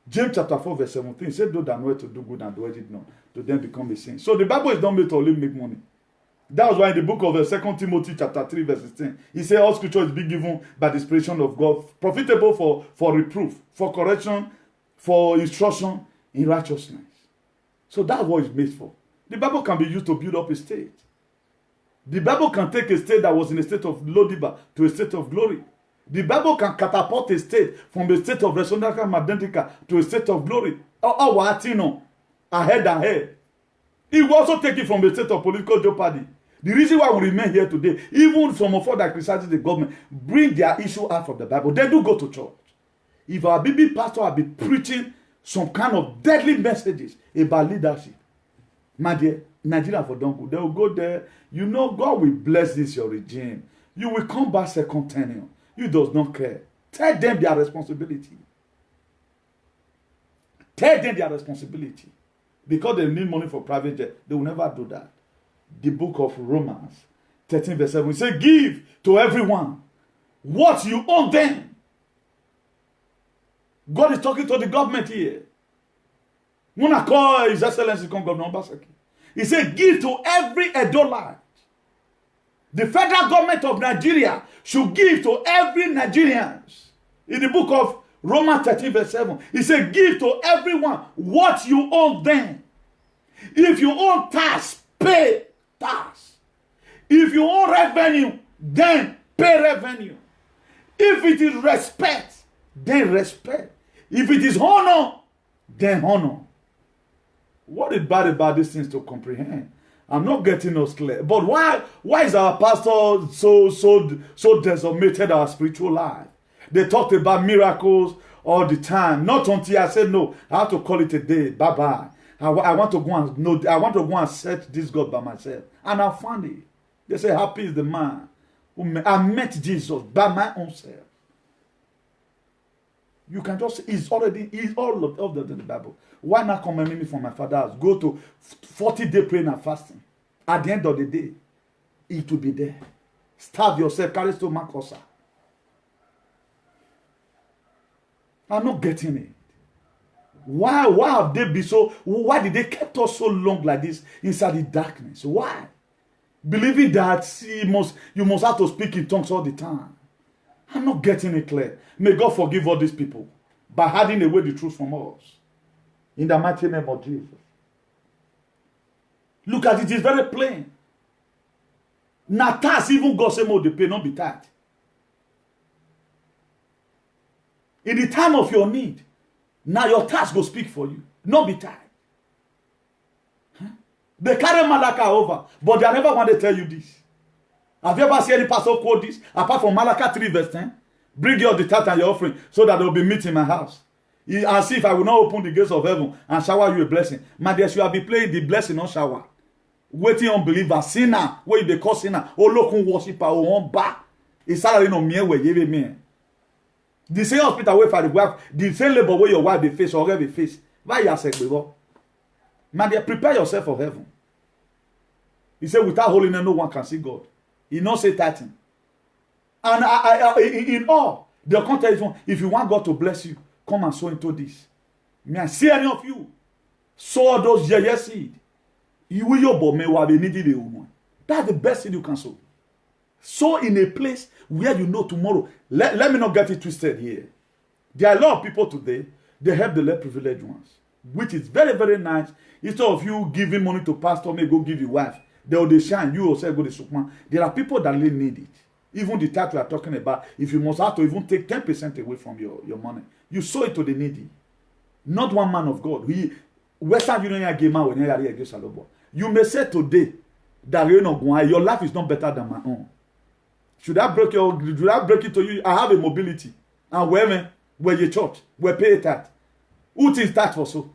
James chapter 4 verse 17 said, those that know to do good and do it not, to them become a sin. So the Bible is not made to only make money. That was why in the book of 2 Timothy chapter 3 verse 16, he said all scripture is being given by the inspiration of God, profitable for reproof, for correction, for instruction in righteousness. So that's what it's made for. The Bible can be used to build up a state. The Bible can take a state that was in a state of Lodiba to a state of glory. The Bible can catapult a state from a state of Resonaka Madentica to a state of glory. Ahead and ahead. It will also take it from a state of political jeopardy. The reason why we remain here today, even some of us that criticize the government, bring their issue out of the Bible. They do go to church. If our BB pastor have been preaching some kind of deadly messages about leadership, my dear, Nigeria for don't go. They will go there. You know, God will bless this your regime. You will come back second tenure. You does not care. Tell them their responsibility. Tell them their responsibility. Because they need money for private jet, they will never do that. The book of Romans 13 verse 7, we say, give to everyone what you owe them. God is talking to the government here. When I call His Excellency Governor Obaseki, he said, give to every Edolite. The federal government of Nigeria should give to every Nigerian. In the book of Romans 13 verse 7, he said, give to everyone what you owe them. If you owe tax, pay tax. If you owe revenue, then pay revenue. If it is respect, then respect. If it is honor, then honor. What is bad about these things to comprehend? I'm not getting us clear. But why is our pastor so decimated our spiritual life? They talked about miracles all the time. Not until I said, no, I have to call it a day. Bye-bye. I want to go and know. I want to go and search this God by myself. And I found it. They say, happy is the man who I met Jesus by my own self. You can just, he's all of them in the Bible. Why not come and meet me from my father's house? Go to 40-day praying and fasting. At the end of the day, it will be there. Starve yourself, carry stomach ulcer. I'm not getting it. Why have they been so? Why did they kept us so long like this inside the darkness? Why? Believing that you must have to speak in tongues all the time. I'm not getting it clear. May God forgive all these people by hiding away the truth from us. In the mighty name of Jesus. Look at it, it's very plain. Now tax, even God say more they pay, not be tight. In the time of your need, now your task will speak for you, not be tight. Huh? They carry Malachi over, but they never want to tell you this. Have you ever seen any pastor quote this? Apart from Malachi 3 verse 10, bring your tithe and your offering so that there will be meat in my house. As if I will not open the gates of heaven and shower you a blessing. My dear, you have been playing the blessing on shower. Waiting unbeliever, sinner, where they call sinner, oh look who worshiper, oh on back. It's salary no mere where you me. The same hospital where for the wife, the same labor where your wife they face or they face. Why you say before? My dear, prepare yourself for heaven. He said, without holiness, no one can see God. He not say that thing. And in all, the context is, if you want God to bless you, come and sow into this. May I see any of you sow those yes seed. You will your bomb will be needed a woman. That's the best seed you can sow. Sow in a place where you know tomorrow. Let me not get it twisted here. There are a lot of people today, they help the less privileged ones, which is very, very nice. Instead of you giving money to pastor, may go give your wife. They will shine, you also go to Sukman. There are people that really need it. Even the tax we are talking about, if you must have to even take 10% away from your money, you sow it to the needy. Not one man of God. Western Union gave man when you may say today that your life is not better than my own. Should I break it to you? I have a mobility. And where your church, where pay that. Who thinks that for so?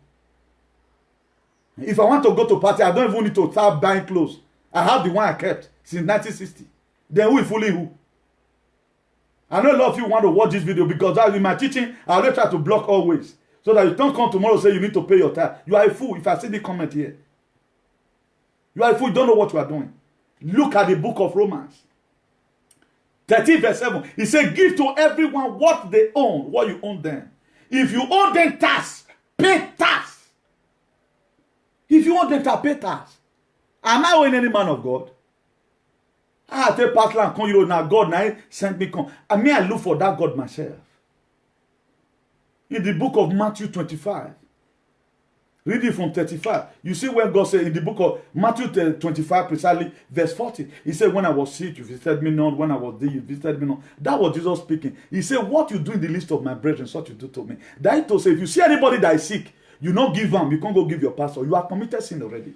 If I want to go to party, I don't even need to start buying clothes. I have the one I kept since 1960. Then who is fooling who? I know a lot of you want to watch this video because in my teaching, I always try to block always. So that you don't come tomorrow and say you need to pay your tithe. You are a fool if I see the comment here. You are a fool, you don't know what you are doing. Look at the book of Romans. 13 verse 7. He said, give to everyone what they own, what you own them. If you owe them tax, pay tax. If you want them to pay tax, am I owing any man of God? I take part land, come you now God now sent me come. I mean, I look for that God myself. In the book of Matthew 25, read it from 35. You see where God said in the book of Matthew 25, precisely verse 40. He said, when I was sick, you visited me not. When I was dead, you visited me not. That was Jesus speaking. He said, what you do in the least of my brethren, such you do to me. That to say, if you see anybody that is sick, you not give them, you can't go give your pastor. You have committed sin already.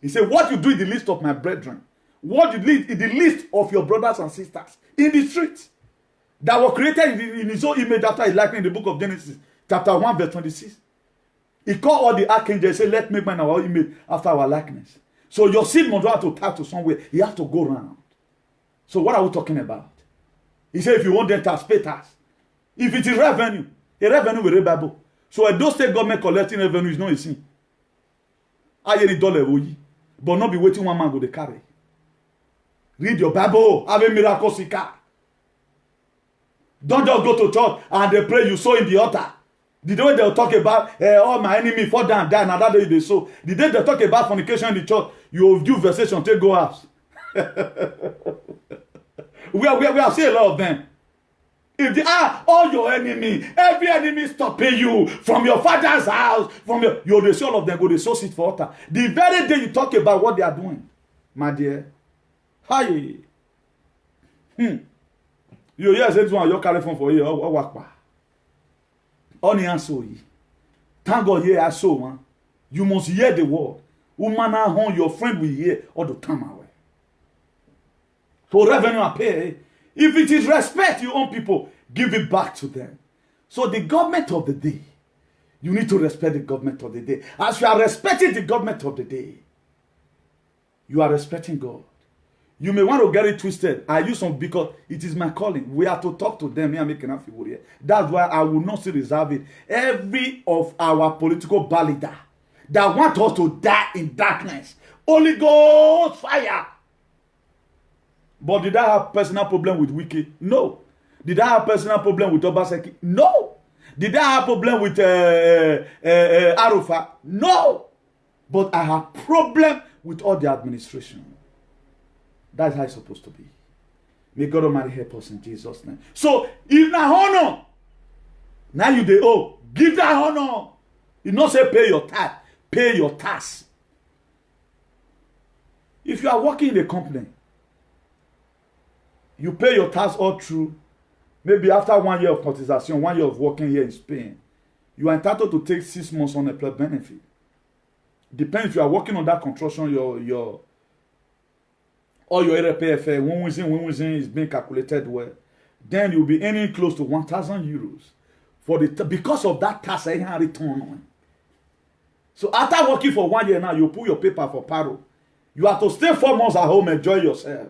He said, what you do in the least of my brethren, what you do in the least of your brothers and sisters in the streets that were created in his own image after his likeness in the book of Genesis, chapter 1, verse 26. He called all the archangels and said, let's make man our image after our likeness. So your seed must have to tap to somewhere. He has to go around. So what are we talking about? He said, if you want them to pay tax, if it is revenue, a revenue will be Bible. So a those state government collecting revenue is not a sin. I hear $1, but not be waiting one man go to carry. Read your Bible. Have a miracle seeker. Don't just go to church and they pray you sow in the altar. The day they'll talk about all my enemy fall down, die, and that day they sow. The day they talk about fornication in the church, you do versation, take go house. we are seeing a lot of them. If they are all your enemy, every enemy stopping you from your father's house, from your they see all of them go, they sow seed for altar. The very day you talk about what they are doing, my dear. Hi. You hear say this one, you carry phone for you, or work. Only answer ye. Thank God here I saw man. You must hear the word. Woman home, your friend will hear all the time away. So revenue I pay. If it is respect you own people, give it back to them. So the government of the day, you need to respect the government of the day. As you are respecting the government of the day, you are respecting God. You may want to get it twisted. I use some because it is my calling. We have to talk to them. That's why I will not still reserve it. Every of our political leader that want us to die in darkness, Holy Ghost fire. But did I have personal problem with Wiki? No. Did I have personal problem with Obaseki? No. Did I have problem with Arufa? No. But I have problem with all the administration. That's how it's supposed to be. May God Almighty help us in Jesus' name. So, if na honor, now you dey owe, give that honor. You not say pay your tithe, pay your tax. If you are working in a company, you pay your tax all through. Maybe after 1 year of cotisation, 1 year of working here in Spain, you are entitled to take 6 months unemployment benefit. Depends if you are working on that construction, your RPFA, when is being calculated well, then you'll be earning close to 1,000 euros for because of that tax I can return on. So after working for 1 year now, you put your paper for paro. You have to stay 4 months at home, enjoy yourself.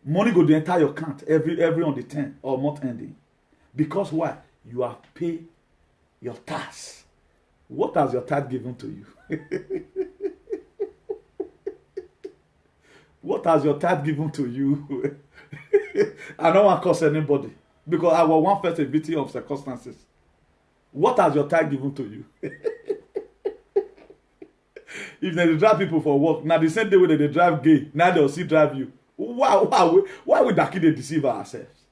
Money go to enter your account every on the 10th or month ending. Because why? You have paid your tax. What has your tithe given to you? What has your tithe given to you? I don't want to curse anybody because I was one first a victim of circumstances. What has your tithe given to you? If they drive people for work, now the same day when they drive gay, now they'll still drive you. Why would that kid deceive ourselves?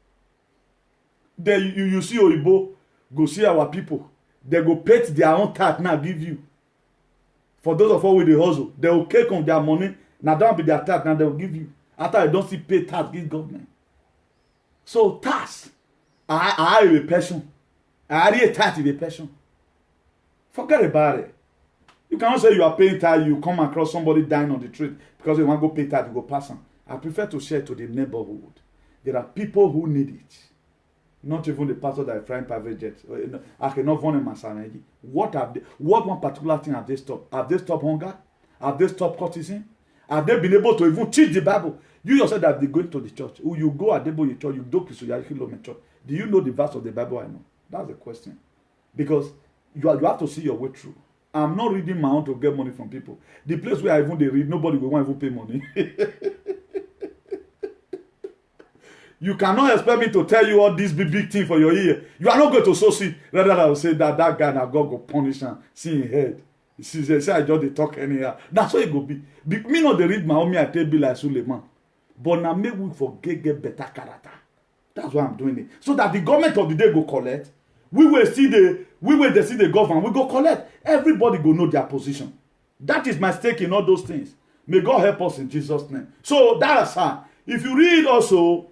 Then you see Oyibo, go see our people. They go pay their own tax now give you. For those of us with the hustle, they will take on their money. Now don't be their tax, now they will give you. After they don't see pay tax, give government. So tax, I have a passion. I already a tax with a passion. Forget about it. You cannot say you are paying tax, you come across somebody dying on the street because you want to go pay tax, you go pass them. I prefer to share to the neighborhood. There are people who need it. Not even the pastor that is flying private jets. I cannot run in Masanegi. What one particular thing have they stopped? Have they stopped hunger? Have they stopped courtesan? Have they been able to even teach the Bible? You yourself that they going to the church. You go at the church, you do church. Do you know the verse of the Bible I know? That's the question. Because you have to see your way through. I'm not reading my own to get money from people. The place where I even they read, nobody will want to even pay money. You cannot expect me to tell you all this big thing for your ear. You are not going to sow seed. Rather, I will say that guy now God go punish him. See him head. See, say I just dey talk anyhow. That's what it go be. Me not dey read my own, I tell be like Suleiman. But now make we forget get better character. That's why I'm doing it. So that the government of the day go collect. We will see the government. We go collect. Everybody go know their position. That is my stake in all those things. May God help us in Jesus' name. So that's how. If you read also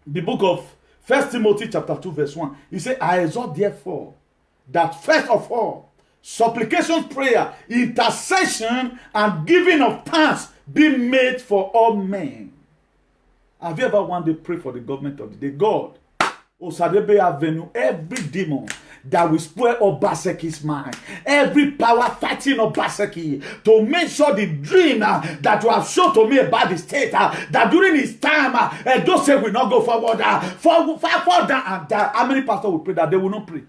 the book of 1 Timothy chapter 2 verse 1, he said, I exhort therefore that first of all, supplication, prayer, intercession, and giving of thanks be made for all men. Have you ever one day pray for the government of the day? God, Osadebe Avenue, every demon that will spoil Obaseki's mind, every power fighting Obaseki to make sure the dream that you have shown to me about the state, that during his time, those say will not go forward, fall down and die. How many pastors will pray that? They will not pray.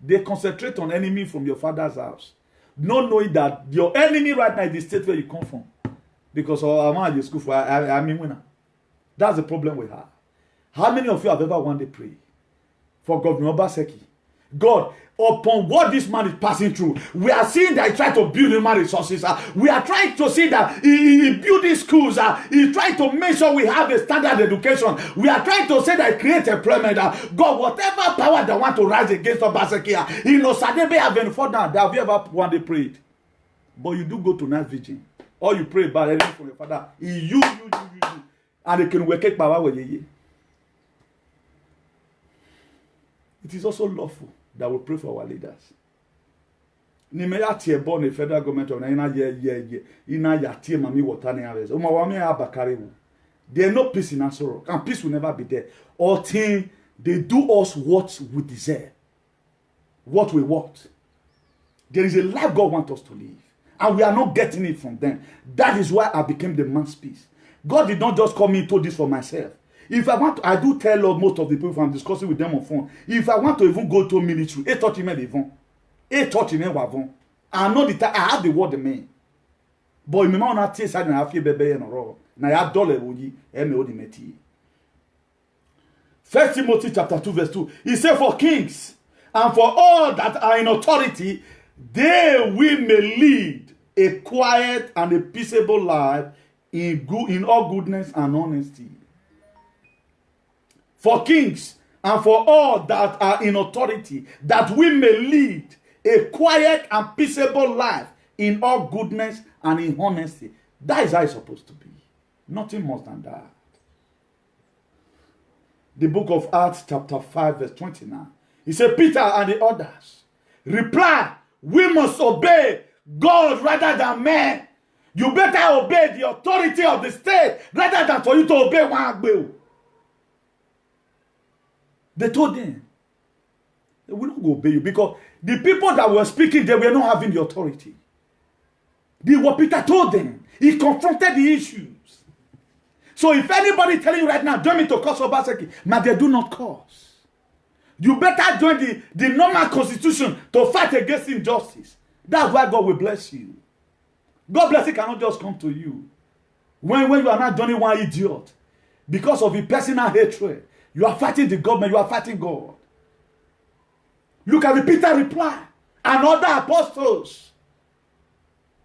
They concentrate on enemy from your father's house, not knowing that your enemy right now is the state where you come from. Because I'm at the school for I'm a winner. That's the problem we have. How many of you have ever one day prayed for Governor Obaseki? God, upon what this man is passing through, we are seeing that he tried to build human resources. We are trying to see that he building schools. He's trying to make sure we have a standard education. We are trying to say that he creates employment. God, whatever power that want to rise against Obaseki, he knows that they have been fought down. Have you ever one day prayed? But you do go to night vigil. Or you pray about anything from your father. You. And they can work power with you. It is also lawful that we pray for our leaders. Nimeya tie born the federal government of ina ya tie mami water na ares. O ma wa me abakare wo. There no peace in Asoro, and peace will never be there. All thing they do us what we deserve. What we want. There is a life God wants us to live. And we are not getting it from them. That is why I became the man's peace. God did not just call me to this for myself. If I want to, I do tell most of the people if I'm discussing with them on phone, if I want to even go to military, I know the time, I have the word the man. But you may not taste and I have baby and all. Now I have dollar woody, meti. 1 Timothy chapter 2, verse 2. He said, for kings and for all that are in authority, they will may lead a quiet and a peaceable life in all goodness and honesty. For kings and for all that are in authority, that we may lead a quiet and peaceable life in all goodness and in honesty. That is how it's supposed to be. Nothing more than that. The book of Acts chapter 5 verse 29. He said, Peter and the others reply, we must obey God rather than men. You better obey the authority of the state rather than for you to obey one will. They told them, they will not obey you because the people that were speaking, they were not having the authority. The what Peter told them, he confronted the issues. So if anybody telling you right now, join me to curse Obaseki, now they do not curse. You better join the normal constitution to fight against injustice. That's why God will bless you. God blessing cannot just come to you. When you are not joining one idiot, because of your personal hatred, you are fighting the government, you are fighting God. Look at the Peter reply. And other apostles.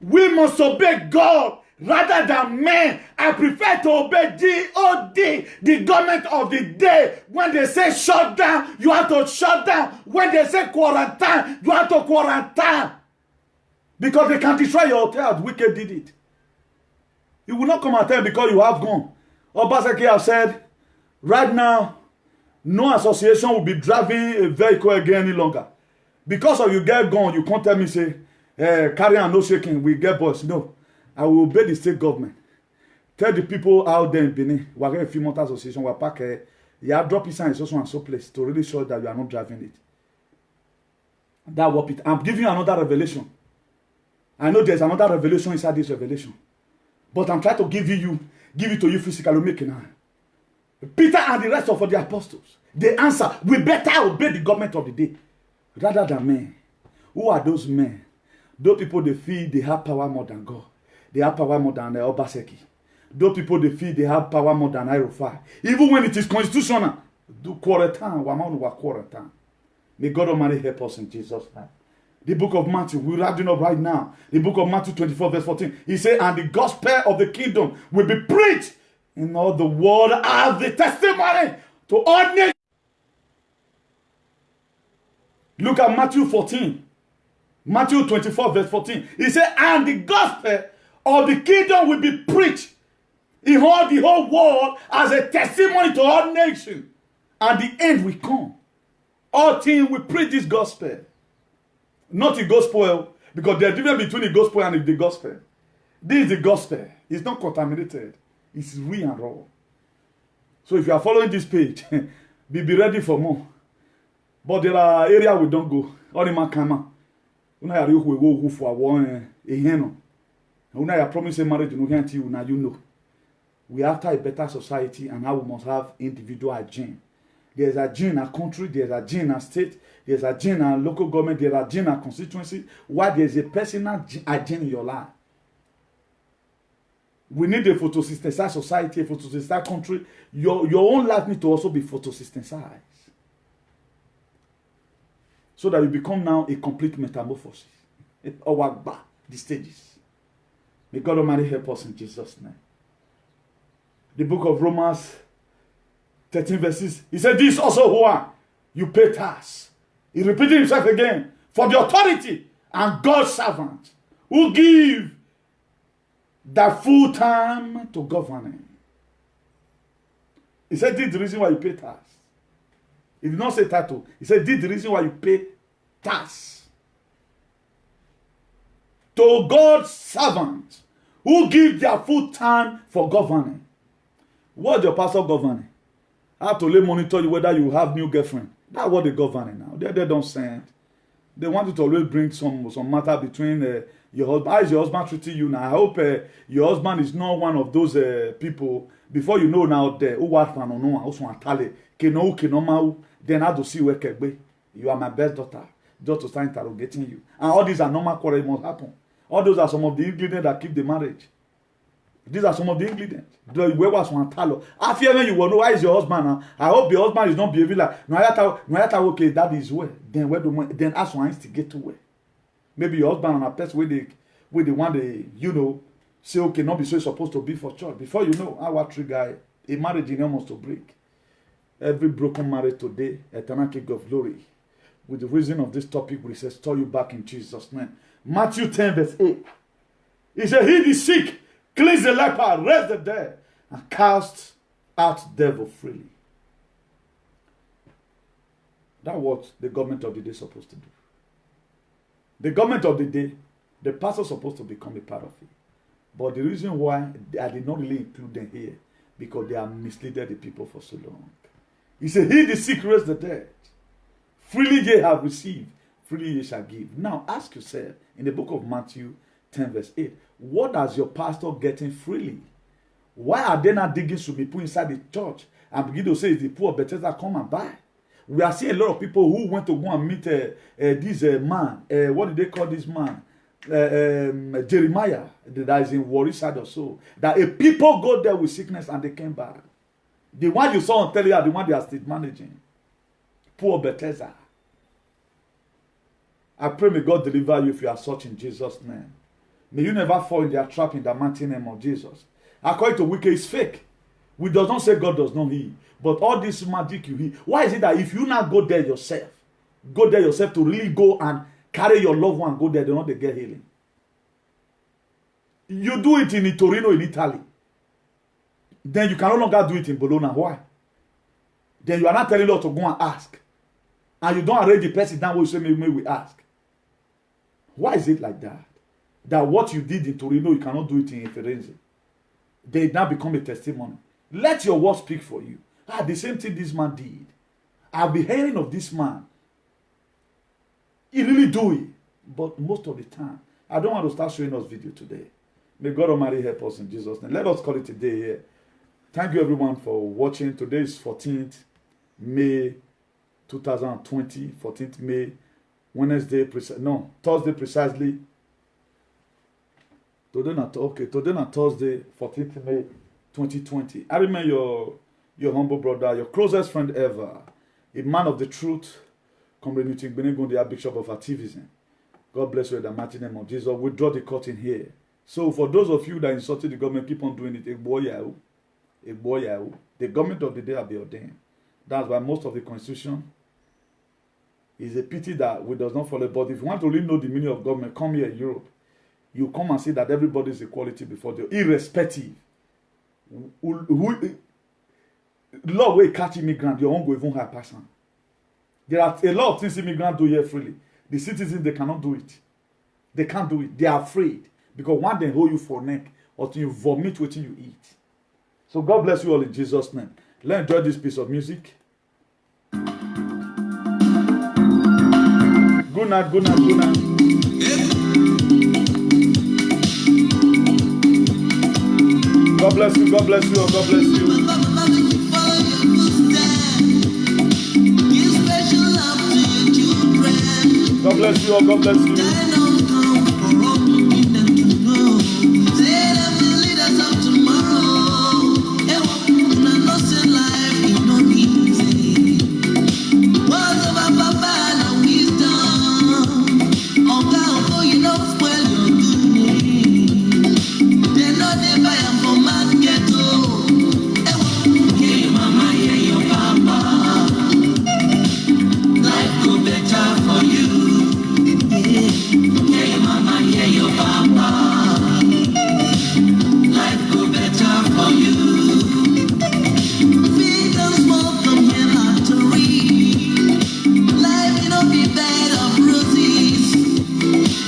We must obey God rather than men. I prefer to obey God, the government of the day. When they say shut down, you have to shut down. When they say quarantine, you have to quarantine. Because they can destroy your hotel. Wicked did it. You will not come and tell because you have gone. Obaseki have said, right now, no association will be driving a vehicle again any longer. Because of you get gone, you can't tell me, say, carry on, no shaking, we get boss. No. I will obey the state government. Tell the people out there in Benin, we are going to Femont Association, we are pack you have dropped it in so and so place to really show that you are not driving it. That what it. I'm giving you another revelation. I know there's another revelation inside this revelation. But I'm trying to give it to you physically, make it now. Peter and the rest of the apostles, they answer, we better obey the government of the day rather than men. Who are those men? Those people they feel they have power more than God. They have power more than the Obaseki. Those people they feel they have power more than Irofai. Even when it is constitutional, do quarter time, quarter time. May God Almighty help us in Jesus' name. The book of Matthew, we're wrapping up right now. The book of Matthew 24, verse 14. He said, and the gospel of the kingdom will be preached in all the world as the testimony to all nations. Look at Matthew 14. Matthew 24, verse 14. He said, and the gospel of the kingdom will be preached in all the whole world as a testimony to all nations. And the end will come. All things will preach this gospel. Not the gospel, because there's a difference between the gospel and the gospel. This is the gospel. It's not contaminated. It's real and raw. So if you are following this page, be ready for more. But there are areas we don't go. All the man come. Una ya rihu we go for one eheno. Una ya promise marriage no guarantee you now you know. We after a better society and how we must have individual agenda. There's a gene in a country, there's a gene in a state, there's a gene in a local government, there's a gene in a constituency. Why there's a personal agenda in your life. We need a photosynthesized society, a photosynthesized country. Your own life needs to also be photosynthesized. So that you become now a complete metamorphosis. Or the stages. May God Almighty help us in Jesus' name. The book of Romans 13 verses. He said, this also who are you pay tax. He repeated himself again. For the authority and God's servants who give the full time to governing. He said, this is the reason why you pay tax. He did not say title. He said, this is the reason why you pay tax. To God's servants who give their full time for governing. What's your pastor governing? I have to lay monitor you whether you have new girlfriend. That's what they governing now. They don't send. They want you to always bring some matter between your husband. How is your husband treating you now? I hope your husband is not one of those people. Before you know now there, who was fan or no, also antale, then I have to see where kegbe. You are my best daughter. Just to start interrogating you. And all these are normal quarrels must happen. All those are some of the ingredients that keep the marriage. These are some of the ingredients. The way was one talo. I fear when you will know why is your husband now. I hope your husband is not behaving like no matter okay, that is where. Then where do then ask one instigate to where. Maybe your husband on a place where they want they say okay, not be so supposed to be for church. Before you know, our trigger a marriage in almost to break. Every broken marriage today, eternal king of glory. With the reason of this topic, we restore you back in Jesus' name. Matthew 10 verse 8. He said, heal the sick, cleanse the leper, raise the dead, and cast out devil freely. That's what the government of the day is supposed to do. The government of the day, the pastor is supposed to become a part of it. But the reason why I did not really include them here, because they have misled the people for so long. He said, heal the sick, raise the dead. Freely ye have received, freely ye shall give. Now ask yourself, in the book of Matthew 10 verse 8, what does your pastor getting freely? Why are they not digging to be put inside the church and begin to say, it's the poor Bethesda come and buy? We are seeing a lot of people who went to go and meet this man. What did they call this man? Jeremiah, that is in Warri side or so. That a people go there with sickness and they came back. The one you saw on telly are the one they are still managing. Poor Bethesda. I pray may God deliver you if you are such in Jesus' name. May you never fall in their trap in the mighty name of Jesus. According to Wiki, it's fake. We does not say God does not heal. But all this magic you heal. Why is it that if you not go there yourself to really go and carry your loved one, go there, they not they get healing. You do it in Torino in Italy. Then you can no longer do it in Bologna. Why? Then you are not telling us to go and ask. And you don't arrange the person down where you say, maybe we ask. Why is it like that? That what you did in Torino, you cannot do it in Firenze. They now become a testimony. Let your word speak for you. The same thing this man did. I've been hearing of this man. He really do it. But most of the time, I don't want to start showing us video today. May God Almighty help us in Jesus' name. Let us call it a day here. Thank you everyone for watching. Today is 14th May 2020. 14th May, Thursday precisely. Today na Thursday, 14th May 2020. I remember your humble brother, your closest friend ever, a man of the truth, Comrade Newton Benegun, the Archbishop of Activism. God bless you in the mighty name of Jesus. We draw the curtain here. So for those of you that insulted the government, keep on doing it. The government of the day will be ordained. That's why most of the constitution is a pity that we does not follow. But if you want to really know the meaning of government, come here in Europe. You come and see that everybody is equality before the irrespective. Law will catch immigrant, your own go even high person. There are a lot of things immigrants do here freely. The citizens, they cannot do it. They can't do it. They are afraid. Because one they hold you for neck or you vomit what you eat. So God bless you all in Jesus' name. Let's enjoy this piece of music. Good night, good night, good night. God bless you, God bless you, God bless you. God bless you, God bless you.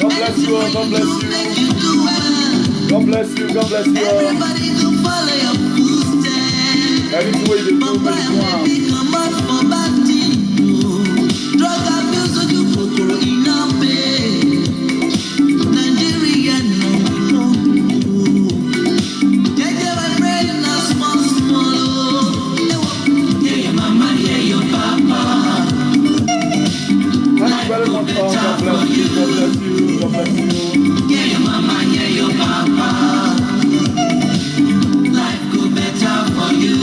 God bless you. God bless you. God bless you. Everybody go follow your footsteps. Anything way they do, drug abuse, you kokoro enough. Nigeria no. Take my friend na small. Yeah, your mama, yeah, your papa. Thank you very much. God bless you. God bless you. God bless you. Yeah, your mama, yeah, your papa. Life go better for you.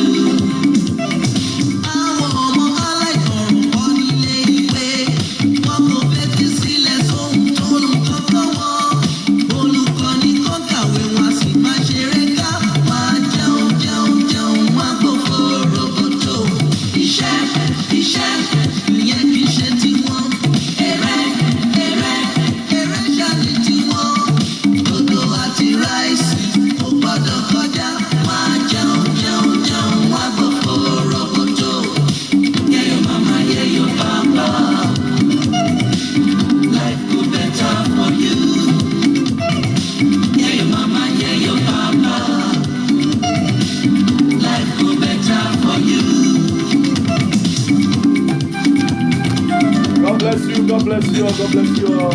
God bless you. God bless you.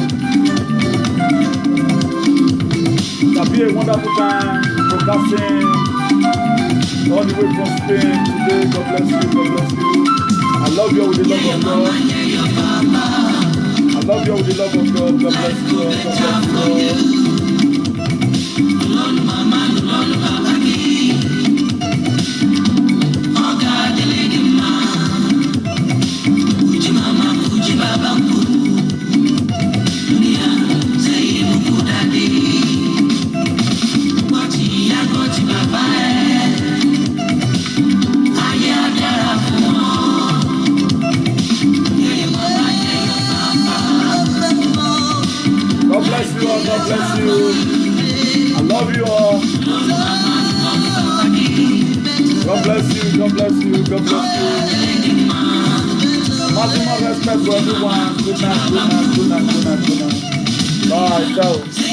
It'll be a wonderful time broadcasting all the way from Spain today. God bless you. God bless you. I love you with the love of God. I love you with the love of God. God bless you. God bless you. God bless you all. God bless you. I love you all. God bless you. God bless you. God bless you. Maximum respect to everyone. Good night. Good night. Good night. Good night. Good night. Bye. Ciao.